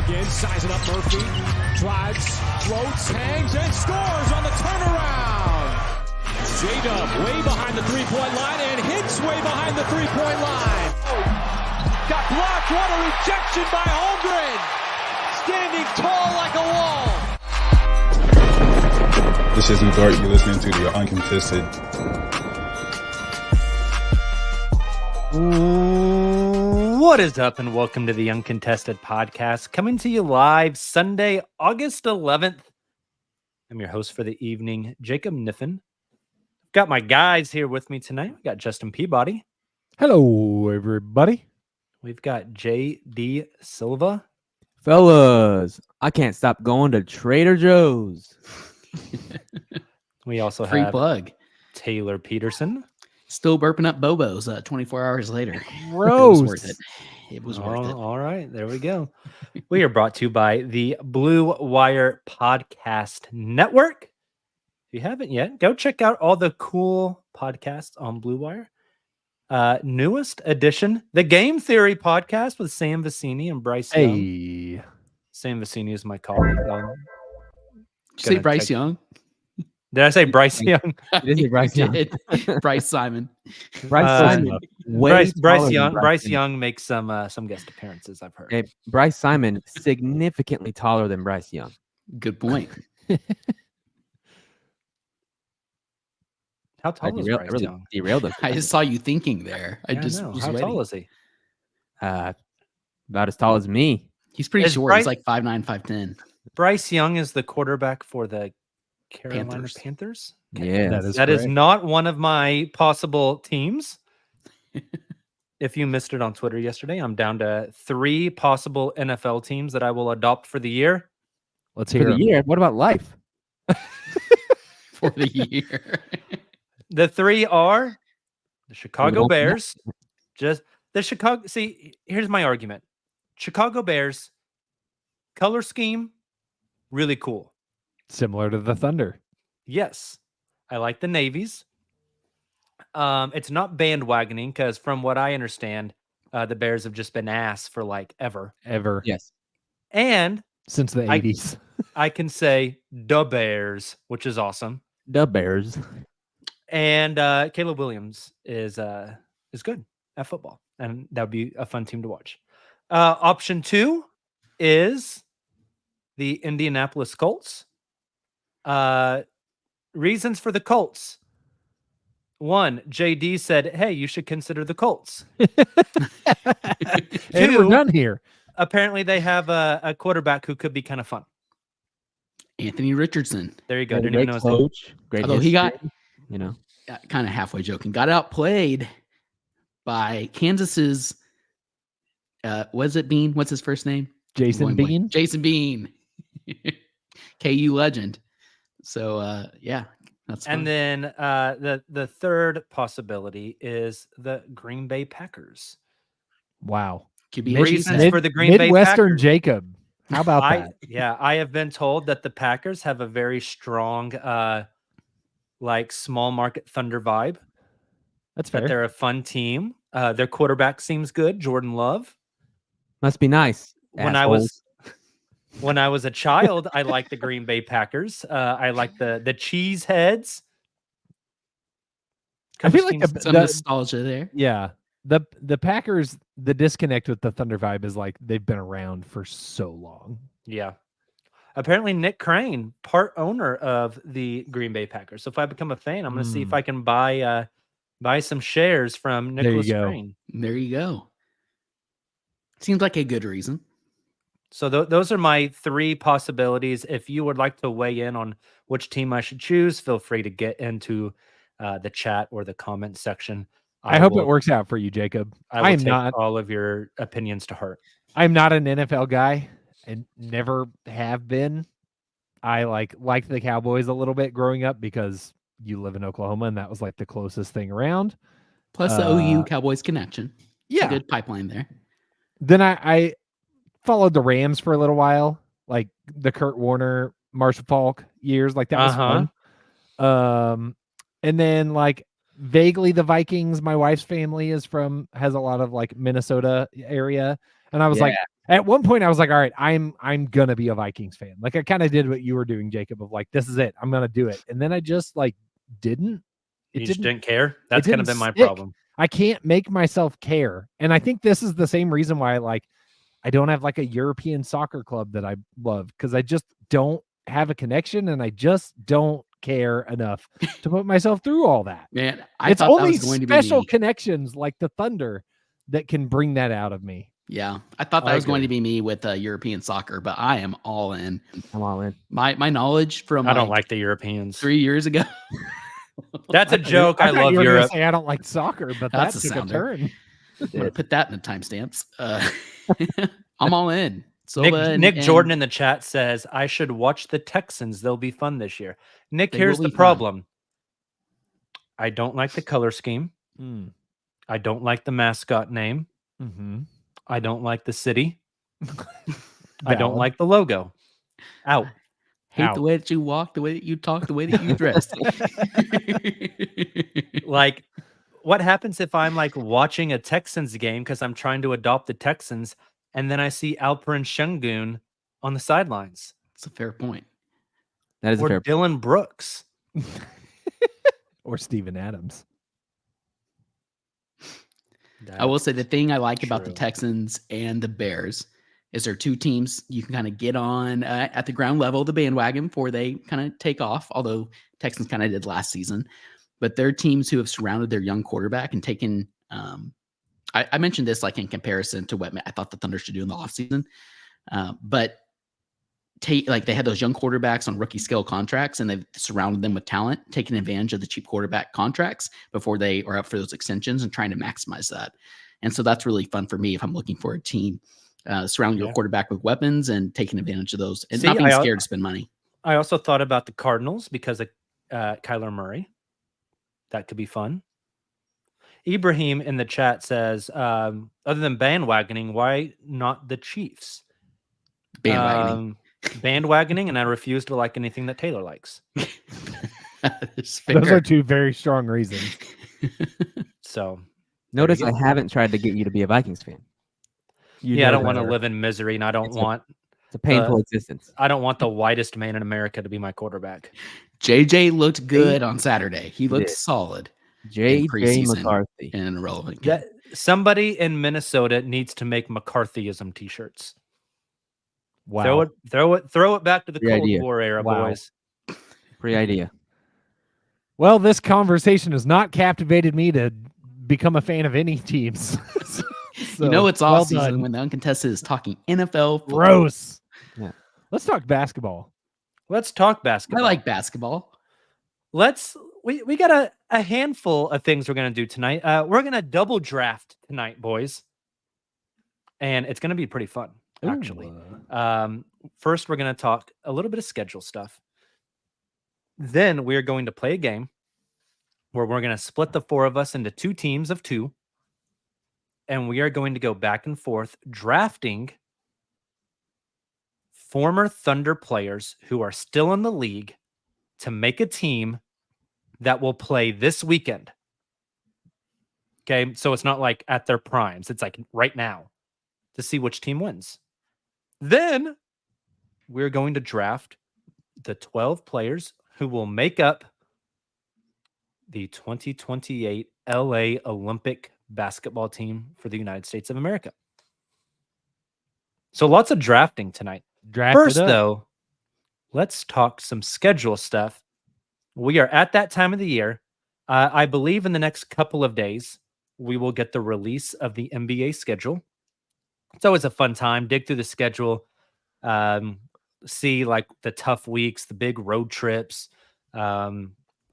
again, sizing up Murphy. Drives, floats, hangs, and scores on the turnaround. J-Dub way behind the three-point line and hits way behind the three-point line. Got blocked. What a rejection by Holmgren. Standing tall like a wall. This is Durant. You're listening to the Uncontested. What is up, and welcome to the Uncontested podcast, coming to you live Sunday, August 11th. I'm your host for the evening, Jacob Niffen. Got my guys here with me tonight. We got Justin Peabody. Hello, everybody. We've got J.D. Silva. Fellas, I can't stop going to Trader Joe's. We also Free have plug. Taylor Peterson. Still burping up Bobo's 24 hours later. Gross. It was worth it. It was worth it. All right, there we go. We are brought to you by the Blue Wire Podcast Network. If you haven't yet, go check out all the cool podcasts on Blue Wire. Newest edition, the Game Theory podcast with Sam Vecini and Bryce Young. Hey. Sam Vecini is my colleague. Did you say Bryce Young? Did I say Bryce Young? This is Bryce Young. Bryce Simon. Bryce Simon. Bryce Young makes some guest appearances, I've heard. Hey, Bryce Simon, significantly taller than Bryce Young. Good point. How tall is Bryce Young? Derailed him. I just saw you thinking there. I Yeah, just know. was How waiting. tall is he? About as tall as me. He's pretty Is short. Bryce- He's like 5'9", 5'10". Bryce Young is the quarterback for the Carolina Panthers. Panthers. Yeah. That is not one of my possible teams. If you missed it on Twitter yesterday, I'm down to 3 possible NFL teams that I will adopt for the year. Let's For hear the him. year. What about life? For the year. The 3 are the Chicago don't know. Bears. Just the Chicago. See, here's my argument. Chicago Bears color scheme, really cool. Similar to the Thunder. Yes, I like the navies. It's not bandwagoning because, from what I understand, the Bears have just been ass for like ever. Yes. And Since the I- 80s. I can say the Bears, which is awesome. The Bears. And Caleb Williams is good at football, and that would be a fun team to watch. Option 2 is the Indianapolis Colts. Reasons for the Colts. 1, JD said, "Hey, you should consider the Colts." And we're done here. Apparently, they have a quarterback who could be kind of fun. Anthony Richardson. There you go. Great Didn't even know his name. coach. Great Although he got history, kind of halfway joking. Got outplayed by Kansas's was it Bean? What's his first name? Jason Going blank. Bean. Jason Bean. KU legend. So yeah, that's fun. And then the third possibility is the Green Bay Packers. Wow. could be Reasons for the Green Bay Midwestern Packers. Jacob. How about that? I have been told that the Packers have a very strong, like small market Thunder vibe. That's That fair. they're a fun team. Their quarterback seems good, Jordan Love. Must be nice. When I was a child, I liked the Green Bay Packers. I like the cheese heads. I feel like some nostalgia there. yeah. The Packers, the disconnect with the Thunder vibe is like they've been around for so long. Yeah. Apparently, Nick Crane, part owner of the Green Bay Packers. So if I become a fan, I'm going to see if I can buy some shares from There you Nicholas go. Crane. There you go. Seems like a good reason. So those are my 3 possibilities. If you would like to weigh in on which team I should choose, feel free to get into the chat or the comment section. I hope it works out for you, Jacob. I will am take not. all of your opinions to heart. I'm not an NFL guy and never have been. I like the Cowboys a little bit growing up because you live in Oklahoma and that was like the closest thing around. Plus the OU Cowboys connection. It's Yeah. a good pipeline there. Then I followed the Rams for a little while, like the Kurt Warner, Marshall Falk years. Like that was fun. And then like vaguely the Vikings. My wife's family has a lot of like Minnesota area, And I was like, at one point I was like, all right, I'm gonna be a Vikings fan. Like I kind of did what you were doing, Jacob, of like, this is it. I'm gonna do it. And then I just like didn't. You just didn't care. That's kind of been my stick. problem. I can't make myself care. And I think this is the same reason why I don't have like a European soccer club that I love, because I just don't have a connection and I just don't care enough to put myself through all that. Man, it's thought only that was going to be special me. connections like the Thunder that can bring that out of me. Yeah, I thought that was going to be me with European soccer, but I am all in. I'm all in. My knowledge from I don't like the Europeans. 3 years ago. That's a joke. I love you were Europe. Say I don't like soccer, but That's that a took a sounder. turn. I'm gonna put that in the timestamps. I'm all in. Nick Jordan in the chat says, I should watch the Texans. They'll be fun this year. Nick, They here's will the be fun. problem. I don't like the color scheme. Mm. I don't like the mascot name. Mm-hmm. I don't like the city. I don't Valid. like the logo. Out. Hate Out. the way that you walk, the way that you talk, the way that you dress. Like, what happens if I'm like watching a Texans game because I'm trying to adopt the Texans, and then I see Alperen Şengün on the sidelines? It's a fair point. That is a Or fair. Dylan Brooks. Or Steven Adams. I will say the thing I like about the true. Texans and the Bears is they're two teams you can kind of get on at the ground level, the bandwagon, before they kind of take off, although Texans kind of did last season. But they're teams who have surrounded their young quarterback and taken I mentioned this like in comparison to what I thought the Thunder should do in the offseason. But like they had those young quarterbacks on rookie scale contracts and they've surrounded them with talent, taking advantage of the cheap quarterback contracts before they are up for those extensions and trying to maximize that. And so that's really fun for me if I'm looking for a team, surrounding your quarterback with weapons and taking advantage of those and not being scared to spend money. I also thought about the Cardinals because of Kyler Murray. That could be fun. Ibrahim in the chat says, other than bandwagoning, why not the Chiefs? Bandwagoning, and I refuse to like anything that Taylor likes. Those are two very strong reasons. So Notice I haven't tried to get you to be a Vikings fan. I don't want to live in misery, and I don't want it's a painful existence. I don't want the whitest man in America to be my quarterback. JJ looked good on Saturday. He looked solid. JJ McCarthy and irrelevant. Game. Somebody in Minnesota needs to make McCarthyism t-shirts. Wow. Throw it back to the Cold War era, boys. Great idea. Well, this conversation has not captivated me to become a fan of any teams. So, you know it's off season when the Uncontested is talking NFL football. Gross. Yeah. Let's talk basketball. Let's talk basketball. I like basketball. We got a handful of things we're going to do tonight. We're going to double draft tonight, boys. And it's going to be pretty fun, actually. First, we're going to talk a little bit of schedule stuff. Then we're going to play a game where we're going to split the four of us into two teams of two. And we are going to go back and forth drafting former Thunder players who are still in the league to make a team that will play this weekend. Okay, so it's not like at their primes. It's like right now to see which team wins. Then we're going to draft the 12 players who will make up the 2028 LA Olympic basketball team for the United States of America. So lots of drafting tonight. First, though, let's talk some schedule stuff. We are at that time of the year. I believe in the next couple of days, we will get the release of the NBA schedule. It's always a fun time. Dig through the schedule, see like the tough weeks, the big road trips, the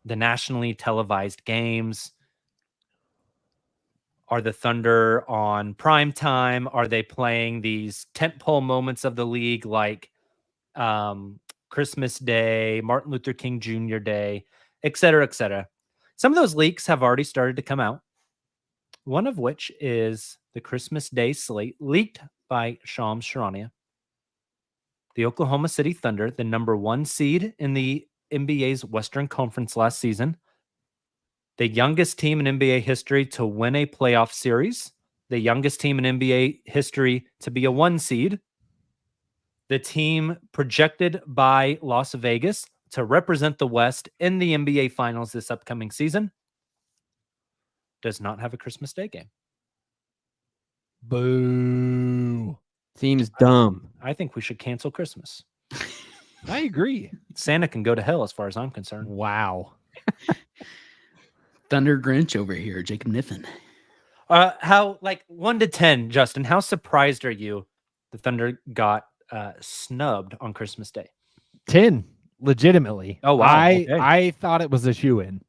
nationally televised games. Are the Thunder on prime time? Are they playing these tentpole moments of the league like Christmas Day, Martin Luther King Jr. Day, et cetera, et cetera? Some of those leaks have already started to come out. One of which is the Christmas Day slate leaked by Shams Charania. The Oklahoma City Thunder, the number 1 seed in the NBA's Western Conference last season, the youngest team in NBA history to win a playoff series, the youngest team in NBA history to be a 1 seed, the team projected by Las Vegas to represent the West in the NBA Finals this upcoming season, does not have a Christmas Day game. Boo. Seems dumb. I think we should cancel Christmas. I agree. Santa can go to hell as far as I'm concerned. Wow. Thunder Grinch over here, Jacob Niffen. How, like 1 to 10, Justin, how surprised are you the Thunder got snubbed on Christmas Day? 10, legitimately. Oh, wow. Okay. I thought it was a shoe-in.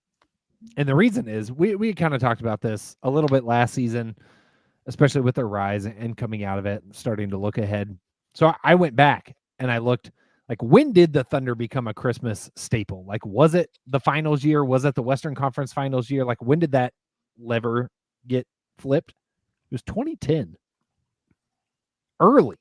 And the reason is we kind of talked about this a little bit last season, especially with their rise and coming out of it, starting to look ahead. So I went back and I looked, like, when did the Thunder become a Christmas staple? Like, was it the finals year? Was it the Western Conference finals year? Like, when did that lever get flipped? It was 2010. Early.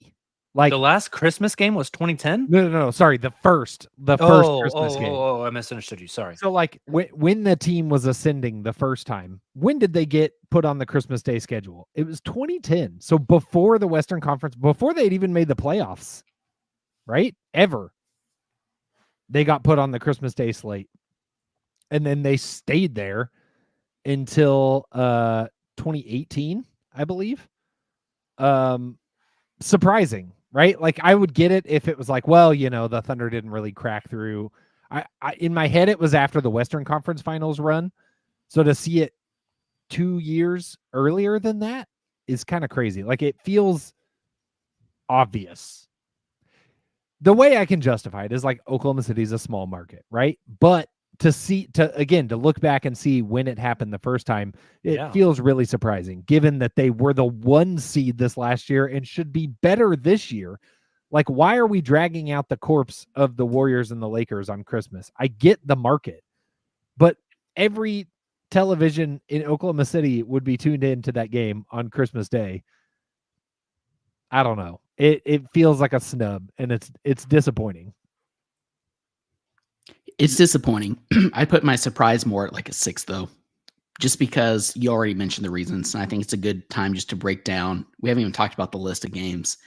Like, The last Christmas game was 2010? no. Sorry, the first Christmas game. Oh, I misunderstood you. Sorry. So, like, when the team was ascending the first time, when did they get put on the Christmas Day schedule? It was 2010. So before the Western Conference, before they'd even made the playoffs, right? Ever. They got put on the Christmas Day slate. And then they stayed there until 2018, I believe. Surprising, right? Like, I would get it if it was like, well, you know, the Thunder didn't really crack through. I in my head, it was after the Western Conference Finals run. So to see it 2 years earlier than that is kind of crazy. Like, it feels obvious. The way I can justify it is, like, Oklahoma City is a small market, right? But to look back and see when it happened the first time, it feels really surprising, given that they were the 1 seed this last year and should be better this year. Like, why are we dragging out the corpse of the Warriors and the Lakers on Christmas? I get the market, but every television in Oklahoma City would be tuned into that game on Christmas Day. I don't know. It feels like a snub, and it's disappointing. It's disappointing. I put my surprise more at like a 6, though, just because you already mentioned the reasons. And I think it's a good time just to break down. We haven't even talked about the list of games.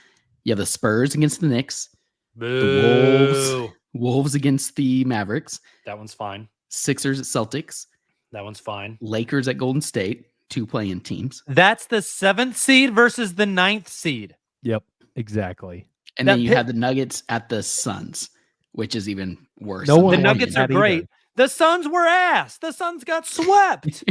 You have the Spurs against the Knicks, the Wolves against the Mavericks. That one's fine. Sixers at Celtics. That one's fine. Lakers at Golden State, 2 play-in teams. That's the 7th seed versus the 9th seed. Yep, exactly. And then you have the Nuggets at the Suns, which is even worse. No one The Nuggets are great. either. The Suns were ass. The Suns got swept.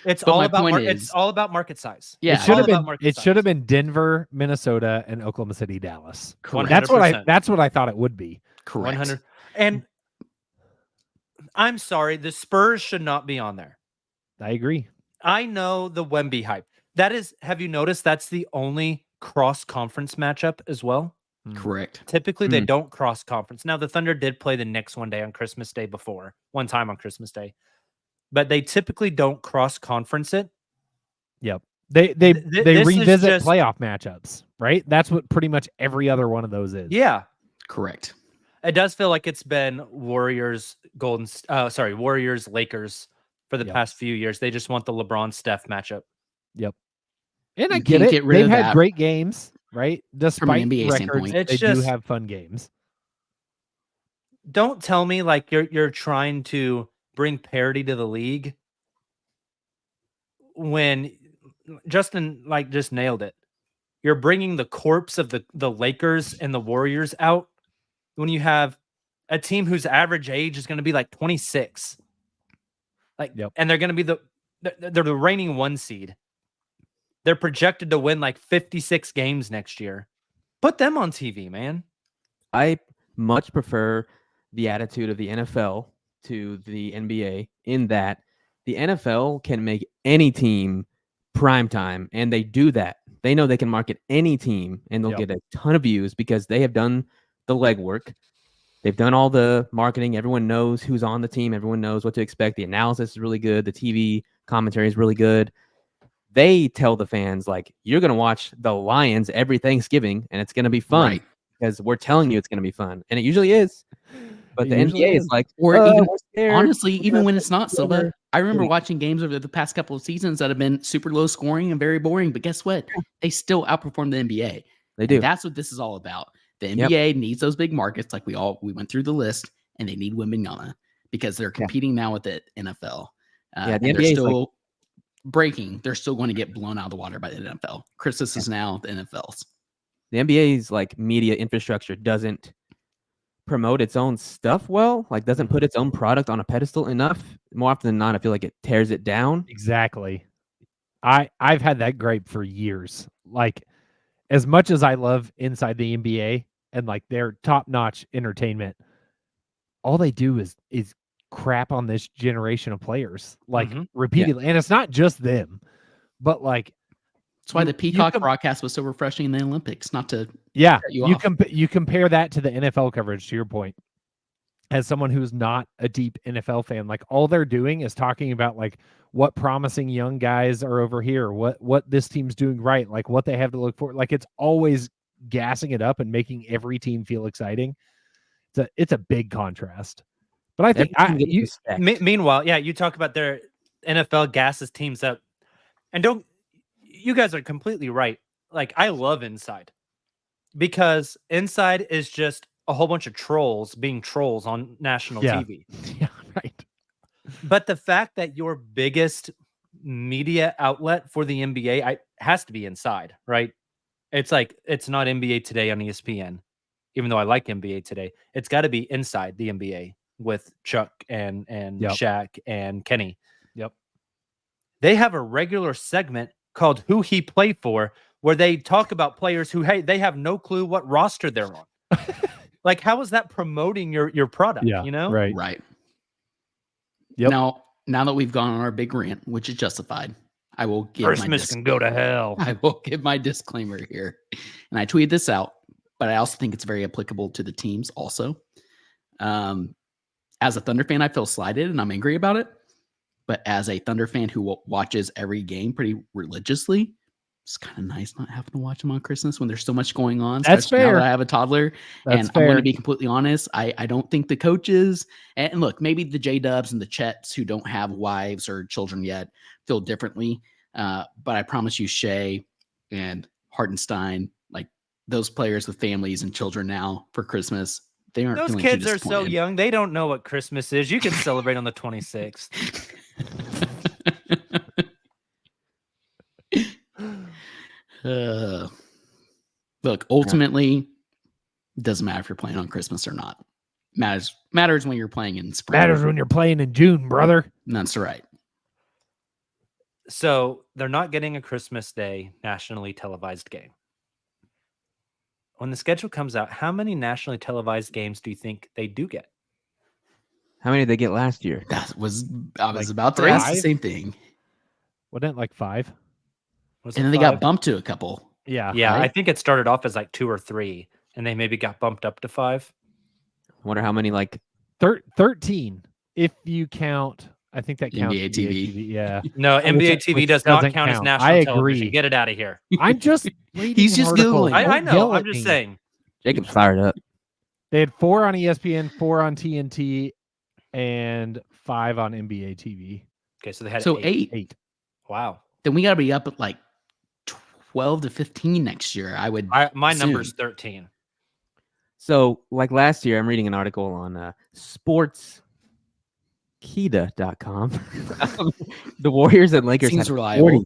It's But all my about point it's is- all about market size. Yeah, It should all have about been. market It size. should have been Denver, Minnesota, and Oklahoma City, Dallas. Correct. That's what 100%. That's what I thought it would be. correct. 100. And I'm sorry, the Spurs should not be on there. I agree. I know the Wemby hype. That is, have you noticed that's the only cross-conference matchup as well? Correct. Typically, they don't cross-conference. Now, the Thunder did play the Knicks one time on Christmas Day. But they typically don't cross-conference it. Yep. They this is revisit just- playoff matchups, right? That's what pretty much every other one of those is. Yeah. Correct. It does feel like it's been Warriors, Lakers for the past few years. They just want the LeBron Steph matchup. Yep. And I You get can't it. get rid They've of had that. great games, right? Despite NBA records, standpoint. It's they do just- have fun games. Don't tell me like you're trying to bring parity to the league when Justin just nailed it. You're bringing the corpse of the Lakers and the Warriors out when you have a team whose average age is going to be like 26. And they're going to be they're the reigning 1 seed. They're projected to win like 56 games next year. Put them on TV, man. I much prefer the attitude of the NFL to the NBA in that the NFL can make any team primetime, and they do that. They know they can market any team, and they'll get a ton of views because they have done the legwork. They've done all the marketing. Everyone knows who's on the team. Everyone knows what to expect. The analysis is really good. The TV commentary is really good. They tell the fans, like, you're going to watch the Lions every Thanksgiving, and it's going to be fun. Right. Because we're telling you it's going to be fun. And it usually is. But It the usually NBA is is. like, Or "Oh, even we're scared. honestly, We're even gonna when take it's not Silva, over." I remember Yeah. watching games over the past couple of seasons that have been super low scoring and very boring. But guess what? They still outperform the NBA. They And do. that's what this is all about. The Yep. NBA needs those big markets, like we went through the list, and they need Wembanyama because they're competing now with the NFL. Yeah, the and they're NBA is like- still breaking. They're still going to get blown out of the water by the NFL. Christmas is now the NFL's. The NBA's like media infrastructure doesn't promote its own stuff well, like doesn't put its own product on a pedestal enough. More often than not, I feel like it tears it down. Exactly. I've had that gripe for years. Like, as much as I love Inside the NBA and like their top-notch entertainment, all they do is crap on this generation of players, like repeatedly. And it's not just them, but like That's why You- the you Peacock com- broadcast was so refreshing in the Olympics. Not to yeah, cut you you off. you compare that to the NFL coverage, to your point. As someone who's not a deep NFL fan, like all they're doing is talking about like what promising young guys are over here, what this team's doing right, like what they have to look for. Like it's always gassing it up and making every team feel exciting. It's a big contrast. But I think Everything gets respect. Meanwhile, yeah, you talk about their NFL gases teams up, and you guys are completely right. Like I love Inside because Inside is just a whole bunch of trolls being trolls on national Yeah. TV. yeah, right. But the fact that your biggest media outlet for the NBA has to be Inside, right? It's like it's not NBA Today on ESPN, even though I like NBA Today. It's got to be Inside the NBA with Chuck and Yep. Shaq and Kenny. Yep. They have a regular segment called Who He Played For, where they talk about players who, hey, they have no clue what roster they're on. Like, how is that promoting your product? Yeah. You know? Right. Right. Yep. Now that we've gone on our big rant, which is justified, I will give Christmas can go to hell. I will give my disclaimer here. And I tweeted this out, but I also think it's very applicable to the teams also. As a Thunder fan, I feel slighted and I'm angry about it. But as a Thunder fan who watches every game pretty religiously, it's kind of nice not having to watch them on Christmas when there's so much going on. That's especially now fair. that I have a toddler. That's And I'm going fair. to be completely honest. I don't think the coaches, and look, maybe the J-Dubs and the Chets who don't have wives or children yet feel differently. But I promise you, Shea and Hardenstein, like those players with families and children now for Christmas, they aren't Those feeling too kids are so disappointed. young. They don't know what Christmas is. You can celebrate on the 26th. Look, ultimately, it doesn't matter if you're playing on Christmas or not. Matters when you're playing in spring. Matters when you're playing in June, brother. That's right. So they're not getting a Christmas Day nationally televised game. When the schedule comes out, how many nationally televised games do you think they do get? How many did they get last year? I was Like about to ask the 5? same thing. Wasn't it like 5? Was And it then they got 5? bumped to a couple. Yeah. Yeah, I right? think it started off as like 2 or 3, and they maybe got bumped up to 5. I wonder how many like 13 if you count. I think that counts NBA TV. Yeah. No, NBA TV which does not doesn't count as count. national I television. agree. Get it out of here. I'm just reading He's an just article. Googling. I Don't know. yell I'm at just me. saying. Jacob's fired up. They had 4 on ESPN, 4 on TNT, and 5 on NBA TV. Okay, so they had So 8. 8. Wow. Then we got to be up at like 12 to 15 next year. I would. My assume. number's 13. So, like last year, I'm reading an article on sportskita.com. The Warriors and Lakers Seems had reliable. 40.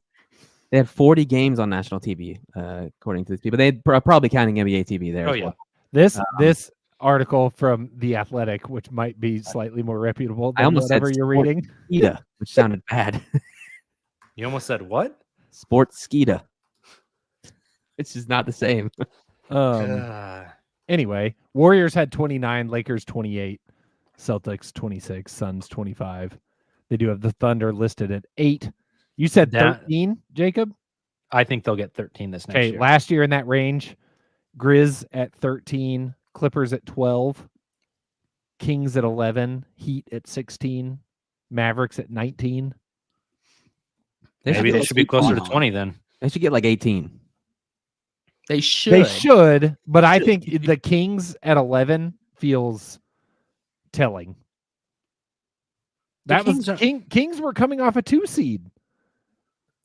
They had 40 games on national TV, according to these people. They probably counting NBA TV there. Oh, as yeah. well. This article from The Athletic, which might be slightly more reputable I than almost said whatever you're reading. Skita, which sounded bad. You almost said what? Sportskita. It's just not the same. Anyway, Warriors had 29, Lakers 28, Celtics 26, Suns 25. They do have the Thunder listed at 8. You said That- 13, Jacob? I think they'll get 13 this next Okay, year. last year in that range, Grizz at 13, Clippers at 12, Kings at 11, Heat at 16, Mavericks at 19. Maybe they should be closer to on. 20 then. They should get like 18. They should. They should, but I think the Kings at 11 feels telling. The That was Kings are- Kings were coming off a 2 seed.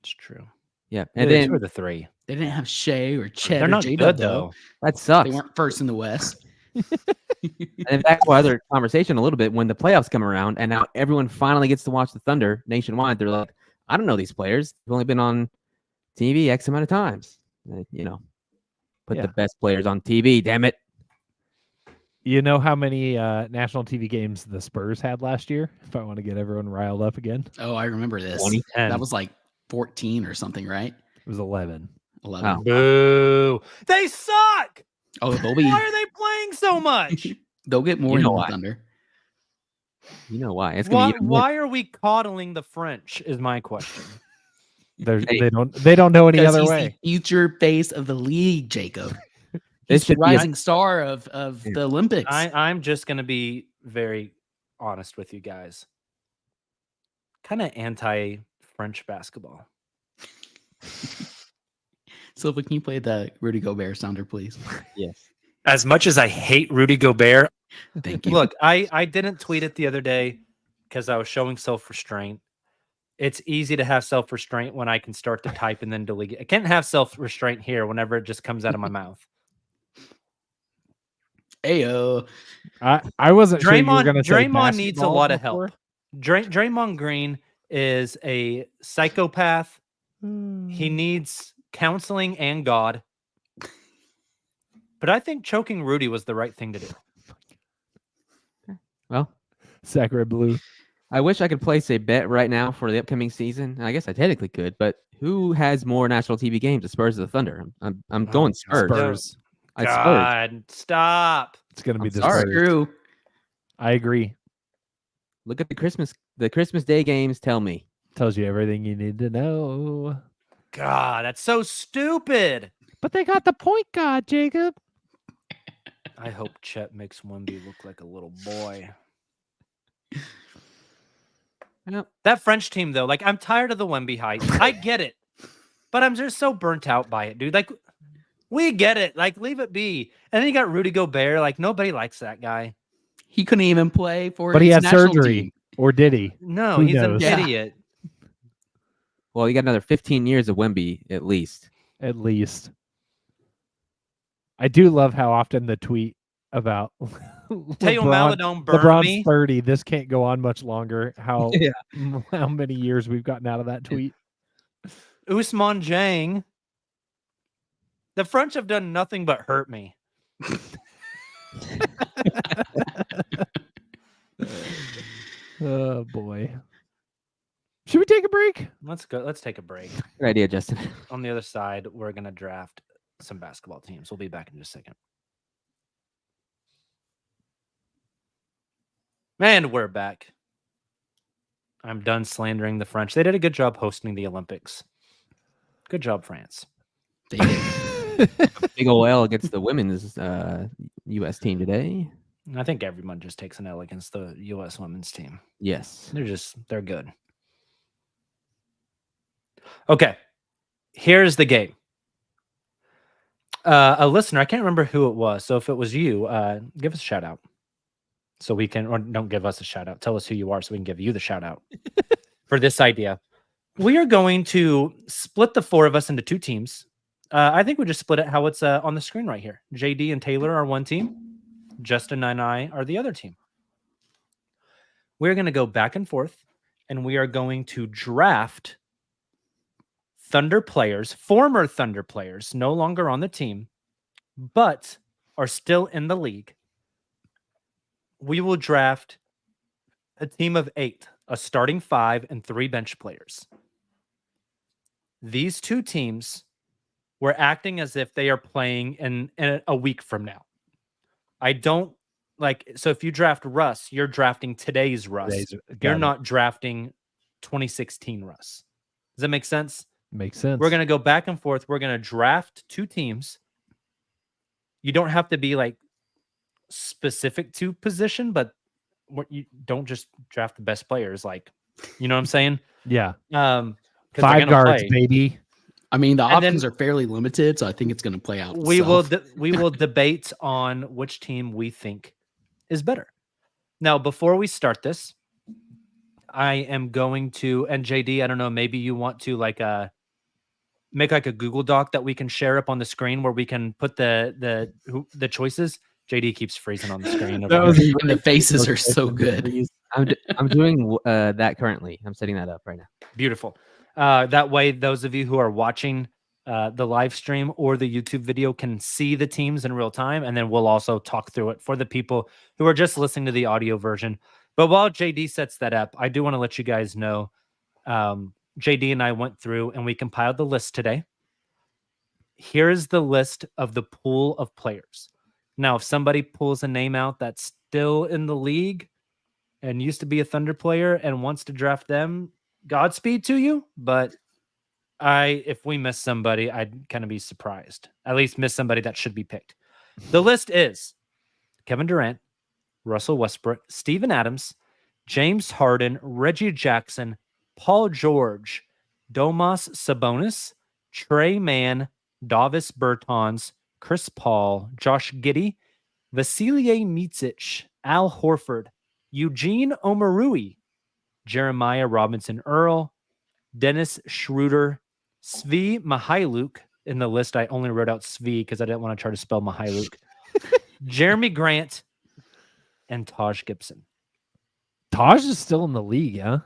It's true. Yeah, And and then then the 3. They didn't have Shea or Chet They're or not J-Dub, good though. that They sucks. weren't first in the West. And back to our other conversation a little bit, when the playoffs come around and now everyone finally gets to watch the Thunder nationwide, they're like, I don't know these players. They've only been on TV X amount of times. Put Yeah. the best players on TV, damn it. You know how many national TV games the Spurs had last year? If I want to get everyone riled up again, Oh, I remember this. 2010. That was like 14 or something, right? it was 11. 11. Oh. Boo! They suck. Oh, they'll be. Why are they playing so much? They'll get more You know in the why. Thunder. You know why? It's gonna be even more. Why are we coddling the French? Is my question. They don't know any Because other he's way. the future face of the league, Jacob. This He's the should be a- rising star of the Olympics. I'm just gonna be very honest with you guys. Kind of anti-French basketball. Silva, can you play the Rudy Gobert sounder, please? Yes. As much as I hate Rudy Gobert, Thank you. look, I didn't tweet it the other day because I was showing self-restraint. It's easy to have self-restraint when I can start to type and then delete it. I can't have self-restraint here whenever it just comes out of my mouth. Ayo. I wasn't sure you were Draymond, going to say Draymond needs a basketball lot of before. help. Draymond Green is a psychopath. He needs counseling and God. But I think choking Rudy was the right thing to do. Well, Sacred Blue. I wish I could place a bet right now for the upcoming season. I guess I technically could, but who has more national TV games, the Spurs or the Thunder? I'm going Spurs. Spurs. Spurs. God, stop. It's going to be I'm the sorry. Spurs. True. I agree. Look at the Christmas Day games. Tell me. Tells you everything you need to know. God, that's so stupid. But they got the point guard, Jacob. I hope Chet makes Wemby look like a little boy. Yep. That French team, though, like I'm tired of the Wemby hype. I get it, but I'm just so burnt out by it, dude. Like, we get it. Like, leave it be. And then you got Rudy Gobert. Like, nobody likes that guy. He couldn't even play for But he his had national surgery. team. Or did he? No, Who he's an knows? Yeah. idiot. Well, you got another 15 years of Wemby at least. At least. I do love how often the tweet about Teo Maladon burned LeBron's me. 30. This can't go on much longer. How Yeah. how many years we've gotten out of that tweet? Ousmane Dieng. The French have done nothing but hurt me. Oh boy. Should we take a break? Let's go. Let's take a break. Good idea, Justin. On the other side, we're going to draft some basketball teams. We'll be back in just a second. And we're back. I'm done slandering the French. They did a good job hosting the Olympics. Good job, France. They did. Big ol' L against the women's U.S. team today. I think everyone just takes an L against the U.S. women's team. Yes. They're good. Okay. Here's the game. A listener, I can't remember who it was. So if it was you, give us a shout out. So we can, or don't give us a shout out. Tell us who you are so we can give you the shout out for this idea. We are going to split the four of us into two teams. I think we just split it how it's on the screen right here. JD and Taylor are one team. Justin and I are the other team. We're going to go back and forth, and we are going to draft Thunder players, former Thunder players, no longer on the team, but are still in the league. We will draft a team of 8, a starting 5, and 3 bench players. These two teams were acting as if they are playing in a week from now. I don't like, so if you draft Russ, you're drafting today's Russ. You're not drafting 2016 Russ. Does that make sense? Makes sense. We're going to go back and forth. We're going to draft two teams. You don't have to be like specific to position, but you don't just draft the best players. Like, you know what I'm saying? Yeah. 'cause they're 5 gonna guards, play. baby. I mean, the And then- options are fairly limited, so I think it's going to play out. We will itself. we will debate on which team we think is better. Now, before we start this, I am going to, and JD, I don't know, maybe you want to make like a Google Doc that we can share up on the screen where we can put the choices. JD keeps freezing on the screen. That was And the faces are so good. I'm doing that currently. I'm setting that up right now. Beautiful. That way, those of you who are watching the live stream or the YouTube video can see the teams in real time, and then we'll also talk through it for the people who are just listening to the audio version. But while JD sets that up, I do want to let you guys know, JD and I went through and we compiled the list today. Here's the list of the pool of players. Now, if somebody pulls a name out that's still in the league and used to be a Thunder player and wants to draft them, Godspeed to you. But if we miss somebody, I'd kind of be surprised. At least miss somebody that should be picked. The list is Kevin Durant, Russell Westbrook, Steven Adams, James Harden, Reggie Jackson, Paul George, Domas Sabonis, Trey Mann, Davis Bertans, Chris Paul, Josh Giddey, Vasilije Micic, Al Horford, Eugene Omarui, Jeremiah Robinson Earl, Dennis Schroeder, Svi Mihailuk. In the list, I only wrote out Svi because I didn't want to try to spell Mihailuk. Jeremy Grant, and Taj Gibson. Taj is still in the league, huh?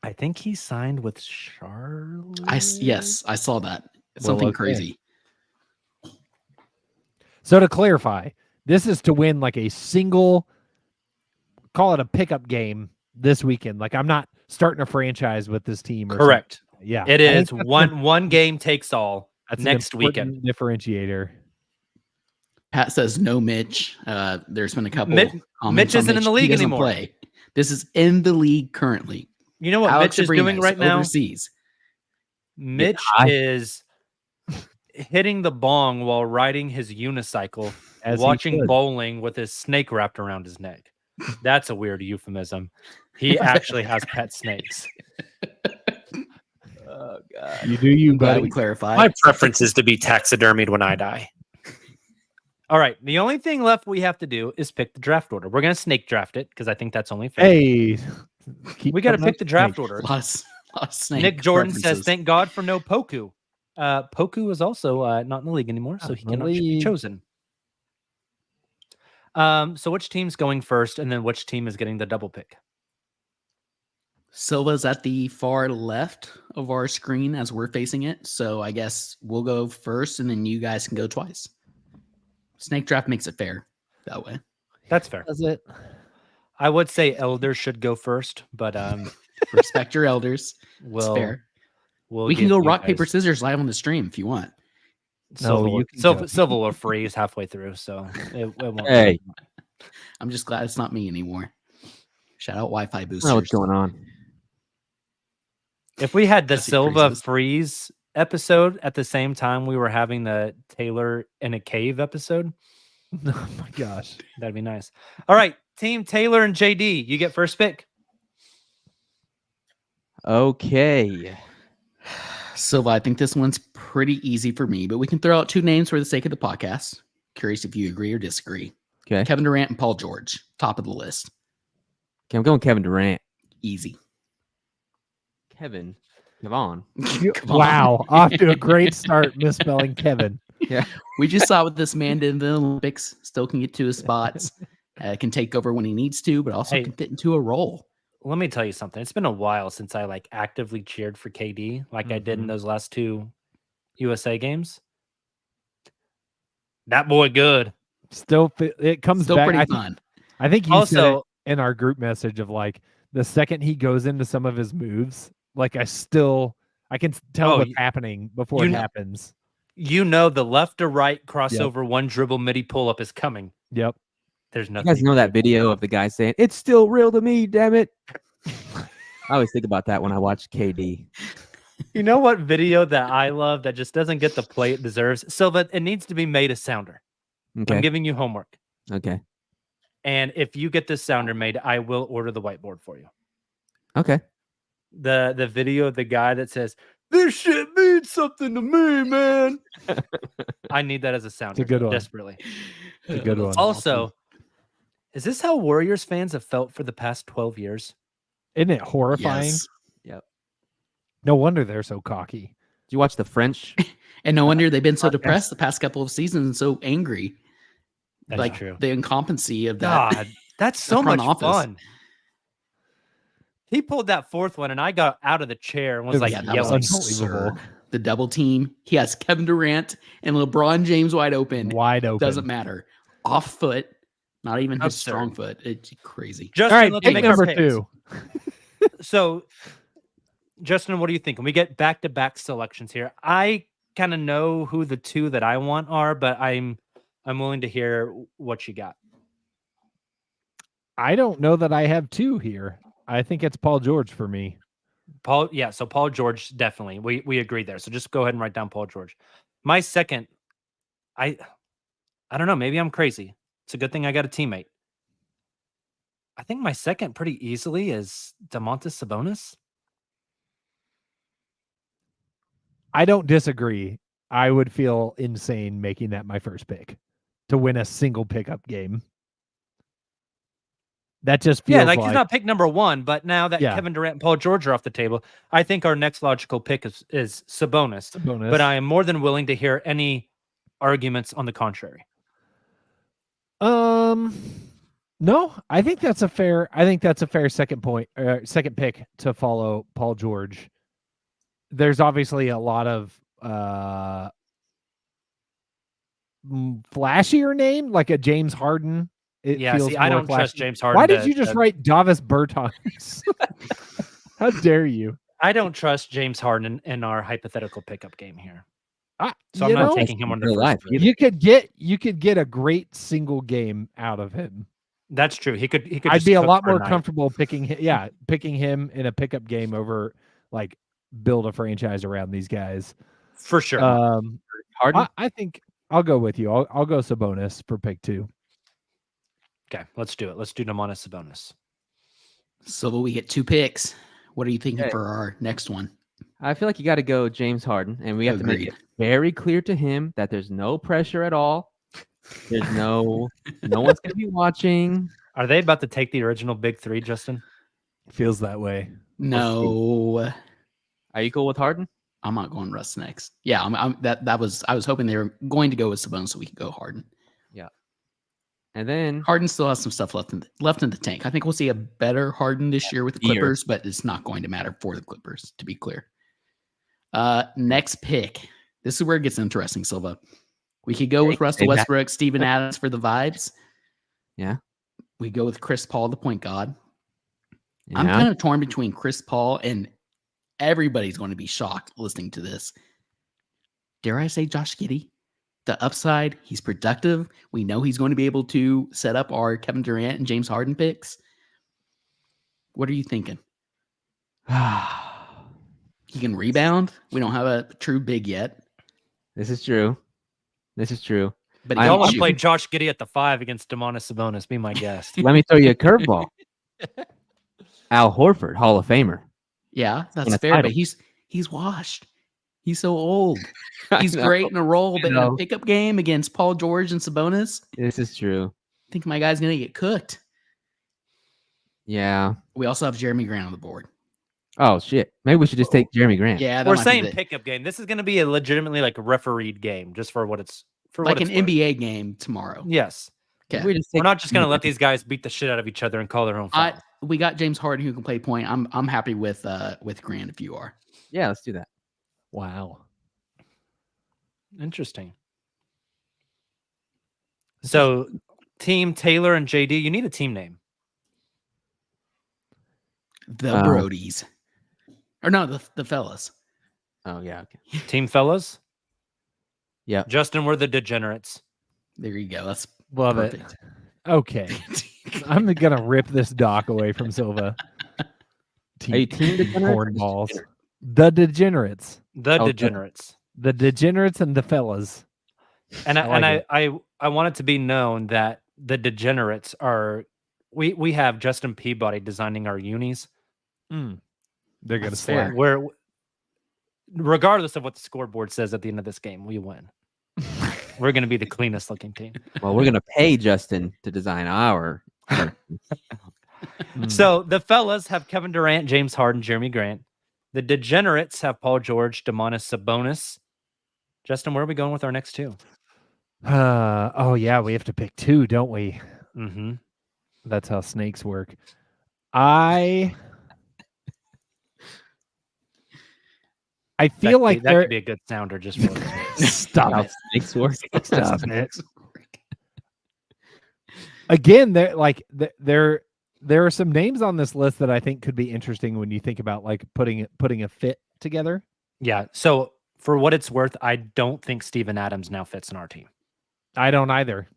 I think he signed with Charlotte. Yes, I saw that. It's Well, something okay. crazy. So to clarify, this is to win like a single, call it a pickup game this weekend. Like I'm not starting a franchise with this team. Or Correct. something. Yeah, It I is think one game takes all. that's next an weekend. important differentiator. Pat says no Mitch. There's been a couple. Mitch comments on isn't in the He league doesn't anymore. Play. This is in the league currently. You know what Alex Mitch is doing Abrinas, right now? overseas. Mitch is hitting the bong while riding his unicycle, As he watching should. bowling with his snake wrapped around his neck. That's a weird euphemism. He actually has pet snakes. Oh God. You do you, I'm glad buddy. we clarified. My preference is to be taxidermied when I die. All right. The only thing left we have to do is pick the draft order. We're going to snake draft it because I think that's only fair. Hey, keep We got to coming pick up the draft snake. order. A lot of snake Nick Jordan says, references. "Thank God for no Poku." Poku is also not in the league anymore, so Not he in the cannot be league. chosen. So which team's going first, and then which team is getting the double pick? Silva's at the far left of our screen as we're facing it. So I guess we'll go first and then you guys can go twice. Snake draft makes it fair that way. That's fair. Does it? I would say Elder should go first, but Respect your elders. It's we'll fair. we'll We can give go you rock, paper, guys- scissors live on the stream if you want. Silva, No, you can Silva, go. Silva will freeze halfway through, so it won't. Hey, I'm just glad it's not me anymore. Shout out Wi-Fi I boosters. don't know what's going on. If we had the Jesse Silva freezes. freeze episode at the same time we were having the Taylor in a cave episode, Oh my gosh. that'd be nice. All right, team Taylor and JD, you get first pick. Okay. Silva, I think this one's pretty easy for me, but we can throw out two names for the sake of the podcast. Curious if you agree or disagree. Okay. Kevin Durant and Paul George, top of the list. Okay, I'm going Kevin Durant. Easy. Kevin. Kevon. Come on. Wow. Off to a great start misspelling Kevin. Yeah. We just saw what this man did in the Olympics. Still can get to his spots. Can take over when he needs to, but also Hey. can fit into a role. Let me tell you something. It's been a while since I actively cheered for KD like I did in Mhm. those last two USA games. That boy good. Still, it comes Still back. pretty I think, fun. I think you said it Also, in our group message of like the second he goes into some of his moves, like I can tell Oh, what's you- happening before you it know- happens. you know the left to right crossover one dribble midi pull up is coming. Yep. There's You nothing. guys know that video of the guy saying, "It's still real to me, damn it." I always think about that when I watch KD. You know what video that I love that just doesn't get the play it deserves? Silva, it needs to be made a sounder. Okay. I'm giving you homework. Okay. And if you get this sounder made, I will order the whiteboard for you. Okay. The video of the guy that says, "This shit means something to me, man." I need that as a sounder. good one. Desperately. It's a good one. Also, Is this how Warriors fans have felt for the past 12 years? Isn't it horrifying? Yes. Yep. No wonder they're so cocky. Did you watch the French? And no wonder they've been so Podcast. depressed the past couple of seasons and so angry. That's like true. the incompetency of that. God, that's so front much office. fun. He pulled that fourth one, and I got out of the chair and was like Yeah, that was yelling. absurd. The double team. He has Kevin Durant and LeBron James wide open. Wide open. Doesn't matter. Off foot. Not even his Absurd. strong foot. It's crazy. Justin, All right, let's pick make our number picks. 2. So, Justin, what do you think? We get back-to-back selections here. I kind of know who the two that I want are, but I'm willing to hear what you got. I don't know that I have 2 here. I think it's Paul George for me. Paul, yeah, so Paul George, definitely. We agree there. So just go ahead and write down Paul George. My second, I don't know, maybe I'm crazy. It's a good thing I got a teammate. I think my second pretty easily is Domantas Sabonis. I don't disagree. I would feel insane making that my first pick to win a single pickup game. That just feels Like he's not pick number 1, but now that Yeah. Kevin Durant and Paul George are off the table, I think our next logical pick is Sabonis. bonus. But I am more than willing to hear any arguments on the contrary. No, I think that's a fair second pick to follow Paul George. There's obviously a lot of flashier name, like a James Harden. It feels I more don't trust flashy. James Harden. Why did you just write Davis Bertans? How dare you? I don't trust James Harden in our hypothetical pickup game here. So I'm You not know, taking him on the real first life pick. either. you could get a great single game out of him. That's true. He could. I'd just be a cook lot for more night. comfortable picking him in a pickup game over like build a franchise around these guys. For sure. Harden? I think I'll go with you. I'll go Sabonis for pick 2. Okay, let's do it. Let's do Domantas Sabonis. So we get 2 picks. What are you thinking Okay. for our next one? I feel like you got to go James Harden, and we have to make Agreed. it very clear to him that there's no pressure at all. There's no one's going to be watching. Are they about to take the original big 3, Justin? Feels that way. No, Are you cool with Harden? I'm not going Russ next. Yeah, I was hoping they were going to go with Sabonis so we could go Harden. And then Harden still has some stuff left in the tank. I think we'll see a better Harden this year with the Year. Clippers, but it's not going to matter for the Clippers, to be clear. Next pick. This is where it gets interesting, Silva. We could go with Russell Say that. Westbrook, Steven Adams for the vibes. Yeah. We go with Chris Paul, the point guard. yeah, I'm kind of torn between Chris Paul and everybody's going to be shocked listening to this. Dare I say Josh Giddey? The upside, he's productive. We know he's going to be able to set up our Kevin Durant and James Harden picks. What are you thinking? He can rebound. We don't have a true big yet, this is true. but I he Y'all can want to shoot. play Josh Giddey at the 5 against Domantas Sabonis? Be my guest. Let me throw you a curveball. Al Horford, Hall of Famer. Yeah, that's Win a fair, title. but he's washed. He's so old. I He's know. great in a role, but in know. a pickup game against Paul George and Sabonis, This is true. I think my guy's going to get cooked. Yeah. We also have Jeremy Grant on the board. Oh shit. Maybe we should just take Jeremy Grant. Yeah, that We're might be saying the- pickup game. This is going to be a legitimately like refereed game, just for what it's for. like what an it's worth. NBA game tomorrow. Yes, Okay. We just we're take not just going to let Jeremy these guys beat the shit out of each other and call their own I foul. we got James Harden who can play point. I'm happy with Grant if you are. Grant. Yeah, let's do that. Wow. Interesting. So, team Taylor and JD, you need a team name. The Uh, Brodies. Or no, the fellas. Oh yeah. Okay. Team fellas. Yeah. Justin, we're the Degenerates. There you go. That's Love perfect. it. Okay. I'm going to rip this doc away from Silva. Are you team Degenerates or Cornballs. Degenerates? The Degenerates. The Oh, Degenerates. The Degenerates and the fellas. And I like I want it to be known that the Degenerates are we have Justin Peabody designing our unis. They're going to That's fair. slap. Where regardless of what the scoreboard says at the end of this game, we win. We're going to be the cleanest looking team. Well, we're gonna pay Justin to design our So the fellas have Kevin Durant, James Harden, Jeremy Grant. The Degenerates have Paul George, Demonis Sabonis. Justin, where are we going with our next two? Oh yeah, we have to pick two, don't we? Mm-hmm. That's how snakes work. I feel like that could be a good sounder just for stop How it. snakes work. Stop it. Again, there are some names on this list that I think could be interesting when you think about like putting a fit together. Yeah. So for what it's worth, I don't think Steven Adams now fits in our team. I don't either.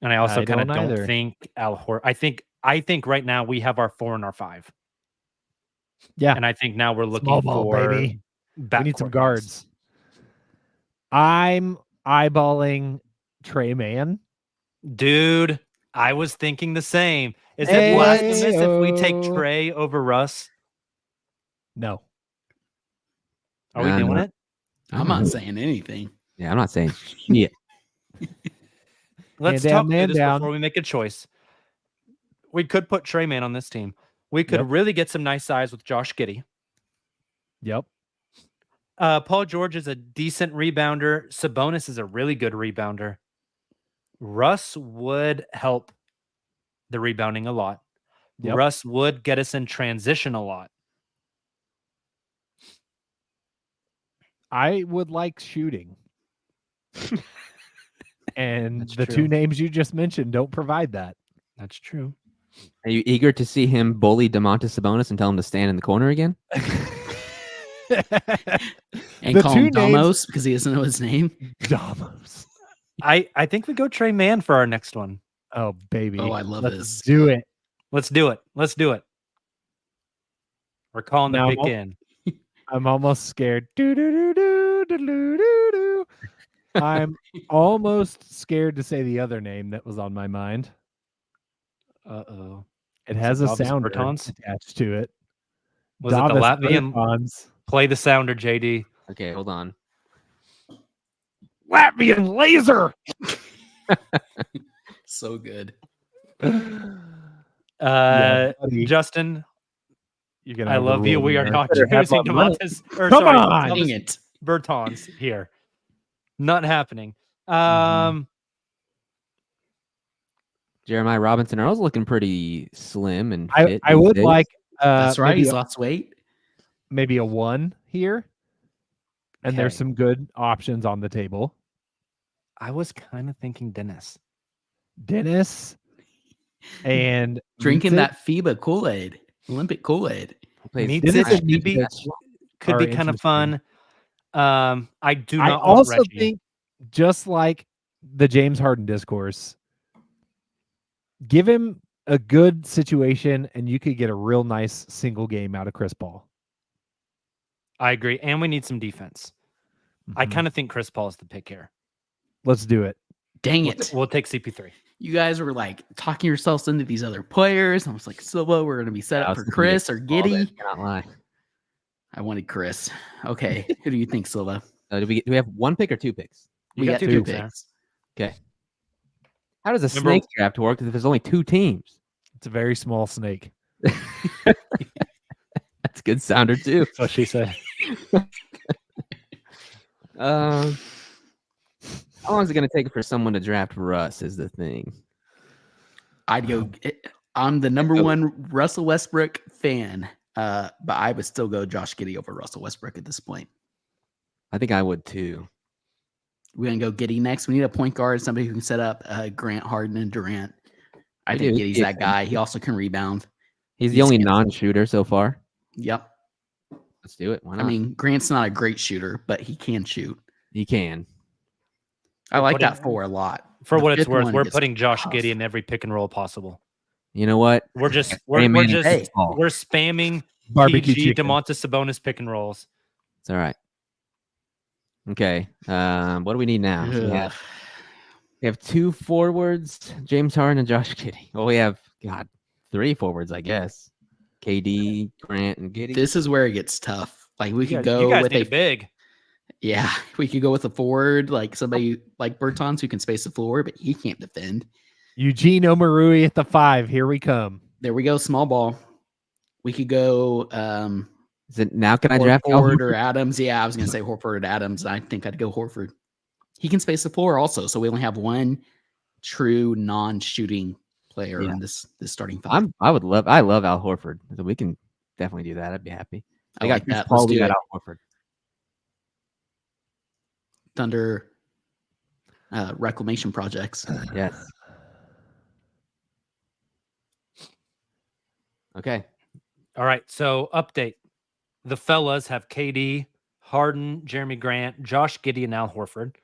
And I also kind of don't don't either. think Al Horford. I think right now we have our 4 and our 5. Yeah. And I think now we're looking Small ball, for baby. We need some backcourt guards. guys. I'm eyeballing Trey Mann. Dude, I was thinking the same. Is Hey, it blasphemous if we take oh. Trey over Russ? No. Are we doing it? I'm not saying anything. Yeah, I'm not saying shit. Let's Man talk down, through man this down. before we make a choice. We could put Trey Mann on this team. We could Yep. really get some nice size with Josh Giddey. Yep. Paul George is a decent rebounder. Sabonis is a really good rebounder. Russ would help the rebounding a lot. Yep. Russ would get us in transition a lot. I would like shooting. And That's the true. two names you just mentioned don't provide that. That's true. Are you eager to see him bully Domantas Sabonis and tell him to stand in the corner again? And The call two him names- Damos because he doesn't know his name. Damos. I think we go Trey Mann for our next one. Oh, baby. Oh, I love Let's this. do it. Let's do it. Let's do it. We're calling the Now, pick in. I'm almost scared. Do-do-do-do-do-do-do-do. I'm almost scared to say the other name that was on my mind. Uh-oh. It has a Davis sounder Bertans? attached to it. Was it the Davis Latvian? Bertans. Play the sounder, JD. Okay, hold on. Latvian laser. So good. Yeah, buddy. Justin, You're gonna I love you. overrule We me are there. not Better have choosing my money. Demontis. Or, Come sorry, on! Davis Dang it. Bertans here. Not happening. Jeremiah Robinson Earl's looking pretty slim and I fit. would these days. like That's right. maybe He's a, lost weight. maybe a 1 here. And there's Okay. some good options on the table. I was kind of thinking Dennis. Dennis and Drinking Mitsic that FIBA Kool-Aid, Olympic Kool-Aid. Plays- Meets Dennis it and could be, Mitsic could are be kind of fun. I do I not want also Reggie. think, just like the James Harden discourse, give him a good situation and you could get a real nice single game out of Chris Paul. I agree. And we need some defense. I Mhm. kind of think Chris Paul is the pick here. Let's do it. Dang We'll, it. we'll take CP3. You guys were like talking yourselves into these other players. I was like, Silva, we're going to be set I up was for thinking Chris of or Paul there, Giddy. Cannot lie. I wanted Chris. Okay. Who do you think, Silva? Do we have one pick or 2 picks? We got got two two picks there. picks. Okay. How does a Remember- snake draft work if there's only 2 teams? It's a very small snake. That's a good sounder too. That's what she said. How long is it going to take for someone to draft Russ? Is the thing. I'd go. I'm the number one Russell Westbrook fan, but I would still go Josh Giddey over Russell Westbrook at this point. I think I would too. We're going to go Giddey next. We need a point guard, somebody who can set up Grant, Harden, and Durant. I We think do. Giddey's Yeah. that guy. He also can rebound. He's the He's only handsome. non-shooter so far. Yep. Let's do it. Why not? I mean, Grant's not a great shooter, but he can shoot. he can. I like putting- that 4 a lot. For The what it's fifth worth, one we're gets putting Josh tough. Giddey in every pick and roll possible. You know what? We're just Hey, we're man, just hey. we're spamming Barbecue PG chicken. Demontis Sabonis pick and rolls. It's all right. Okay. What do we need now? Ugh. We have 2 forwards, James Harden and Josh Giddey. Well, we have 3 forwards, I guess. KD, Grant, and Giddey. This is where it gets tough. Like we could You go guys with need a a big. yeah, we could go with a forward like somebody like Bertans who can space the floor, but he can't defend. Eugene Omarui at the 5. Here we come. There we go. Small ball. We could go Is it now? Can I draft Al Horford Horford? or Adams. Yeah, I was going to say Horford or Adams. I think I'd go Horford. He can space the floor also. So we only have one true non-shooting player in this starting five. I love Al Horford. So we can definitely do that. I'd be happy. I like Chris that. Paul, Let's we do got it. Al Horford. Thunder reclamation projects. Yes. Okay. All right. So update. The fellas have KD, Harden, Jeremy Grant, Josh Giddey, and Al Horford.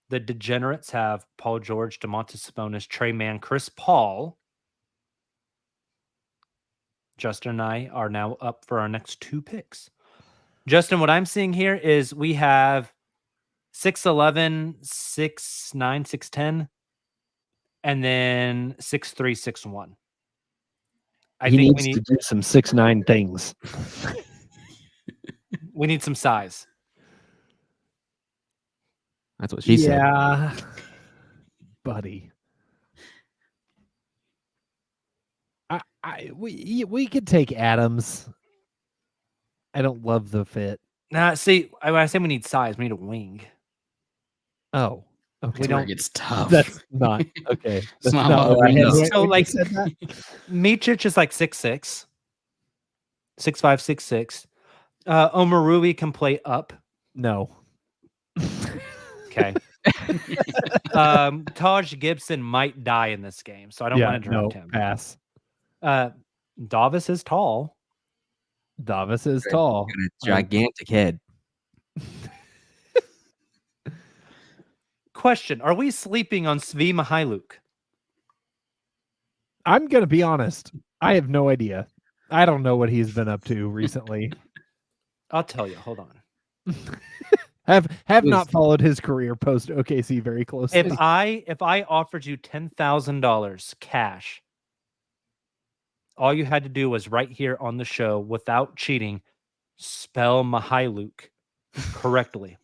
The Degenerates have Paul George, DeMontis Sabonis, Trey Mann, Chris Paul. Justin and I are now up for our next 2 picks. Justin, what I'm seeing here is we have 6'11", 6'9", 6'10", and then 6'3", 6'1". I He think needs to do some 6'9" things. we need some size. That's what she said. Yeah, buddy. We could take Adams. I don't love the fit. Nah, see, when I say we need size, we need a wing. Oh, okay. That's where it gets tough. That's not okay. That's not not what what I we had know. when So, you like- said that. Mičić is like 6'6", 6'5", 6'6". Omarui can play up. No. Okay. Taj Gibson might die in this game, so I don't want to draft him. Pass. Davis is tall. Davis is tall. Got a gigantic head. Question: are we sleeping on Svi Mihailuk? I'm gonna be honest. I have no idea. I don't know what he's been up to recently. I'll tell you. Hold on. Have not followed his career post OKC very closely. If I offered you $10,000 cash, all you had to do was right here on the show, without cheating, spell Mihailuk correctly.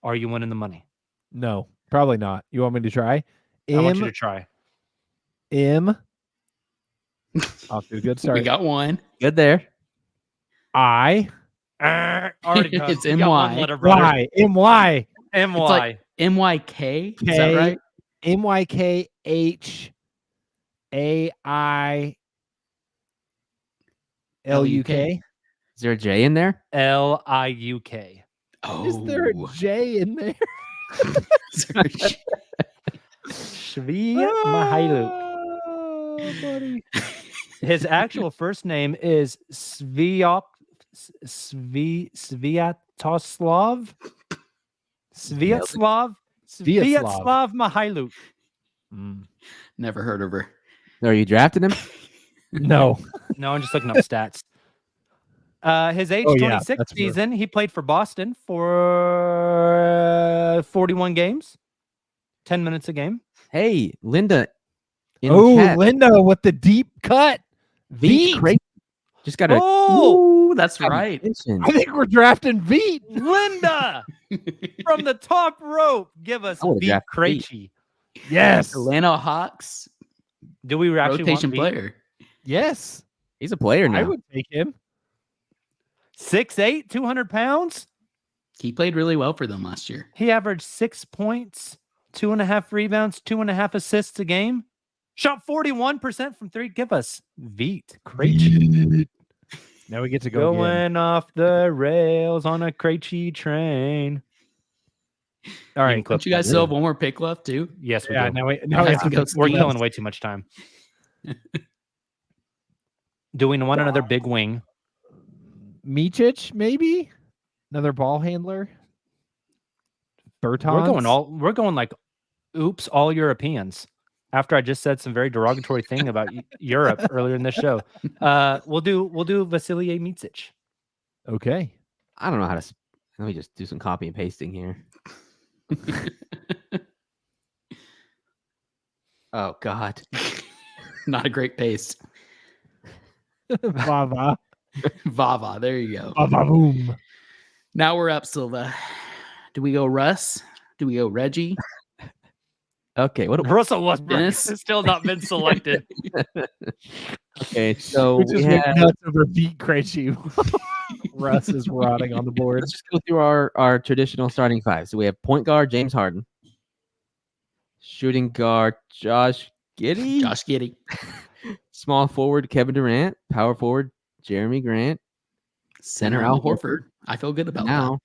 Are you winning the money? No, probably not. You want me to try? I want you to try. Off to a good start. We got one. Good there. I Already done. It's You got one MY. letter, brother. Y MY MY. It's like MYK. Is that right? MYKHAILUK. Is there a J in there? Liuk. Oh, Is there a J in there? Svi Mihailuk. Oh, buddy. His actual first name is Sviatoslav Mihailuk. Never heard of her. Are you drafting him? No. No, I'm just looking up stats. His age Oh, yeah, 26 that's fair. season, he played for Boston for 41 games, 10 minutes a game. Hey, Linda. In the Oh, chat. Linda with the deep cut. Veet. Veet. Crazy. Just got a Oh, that's right. mention. I think we're drafting Veet. Linda from the top rope. Give us I would've Beat drafted Veet. Krejci. Yes. Atlanta Hawks Do we actually rotation want player. Yes. He's a player now. I would take him. 6'8", 200 pounds? He played really well for them last year. He averaged 6 points, 2.5 rebounds, 2.5 assists a game. Shot 41% from 3. Give us Veet Krejci. Now we get to go again. Going off the rails on a Krejci train. All right. Don't you guys still have one more pick left too? Yes, we Yeah, do. now we Nice. have to go. We're Steve. killing way too much time. Do we want another big wing? Mičić, maybe? Another ball handler? Bertans? We're going like oops, all Europeans. After I just said some very derogatory thing about Europe earlier in this show. We'll do Vasily Mičić. Okay. I don't know how to. Let me just do some copy and pasting here. Oh God. Not a great paste. Vava. Vava. There you go. Vava boom. Now we're up, Silva. Do we go Russ? Do we go Reggie? Okay, what? Russell Westbrook Dennis? has still not been selected. Okay, so We we just went have. nuts over feet crunchy. Russ is rotting on the board. Let's just go through our traditional starting five. So we have point guard James Harden, shooting guard Josh Giddey, Josh Giddey. small forward Kevin Durant, power forward Jeremy Grant. Center Al Horford. I feel good about Now,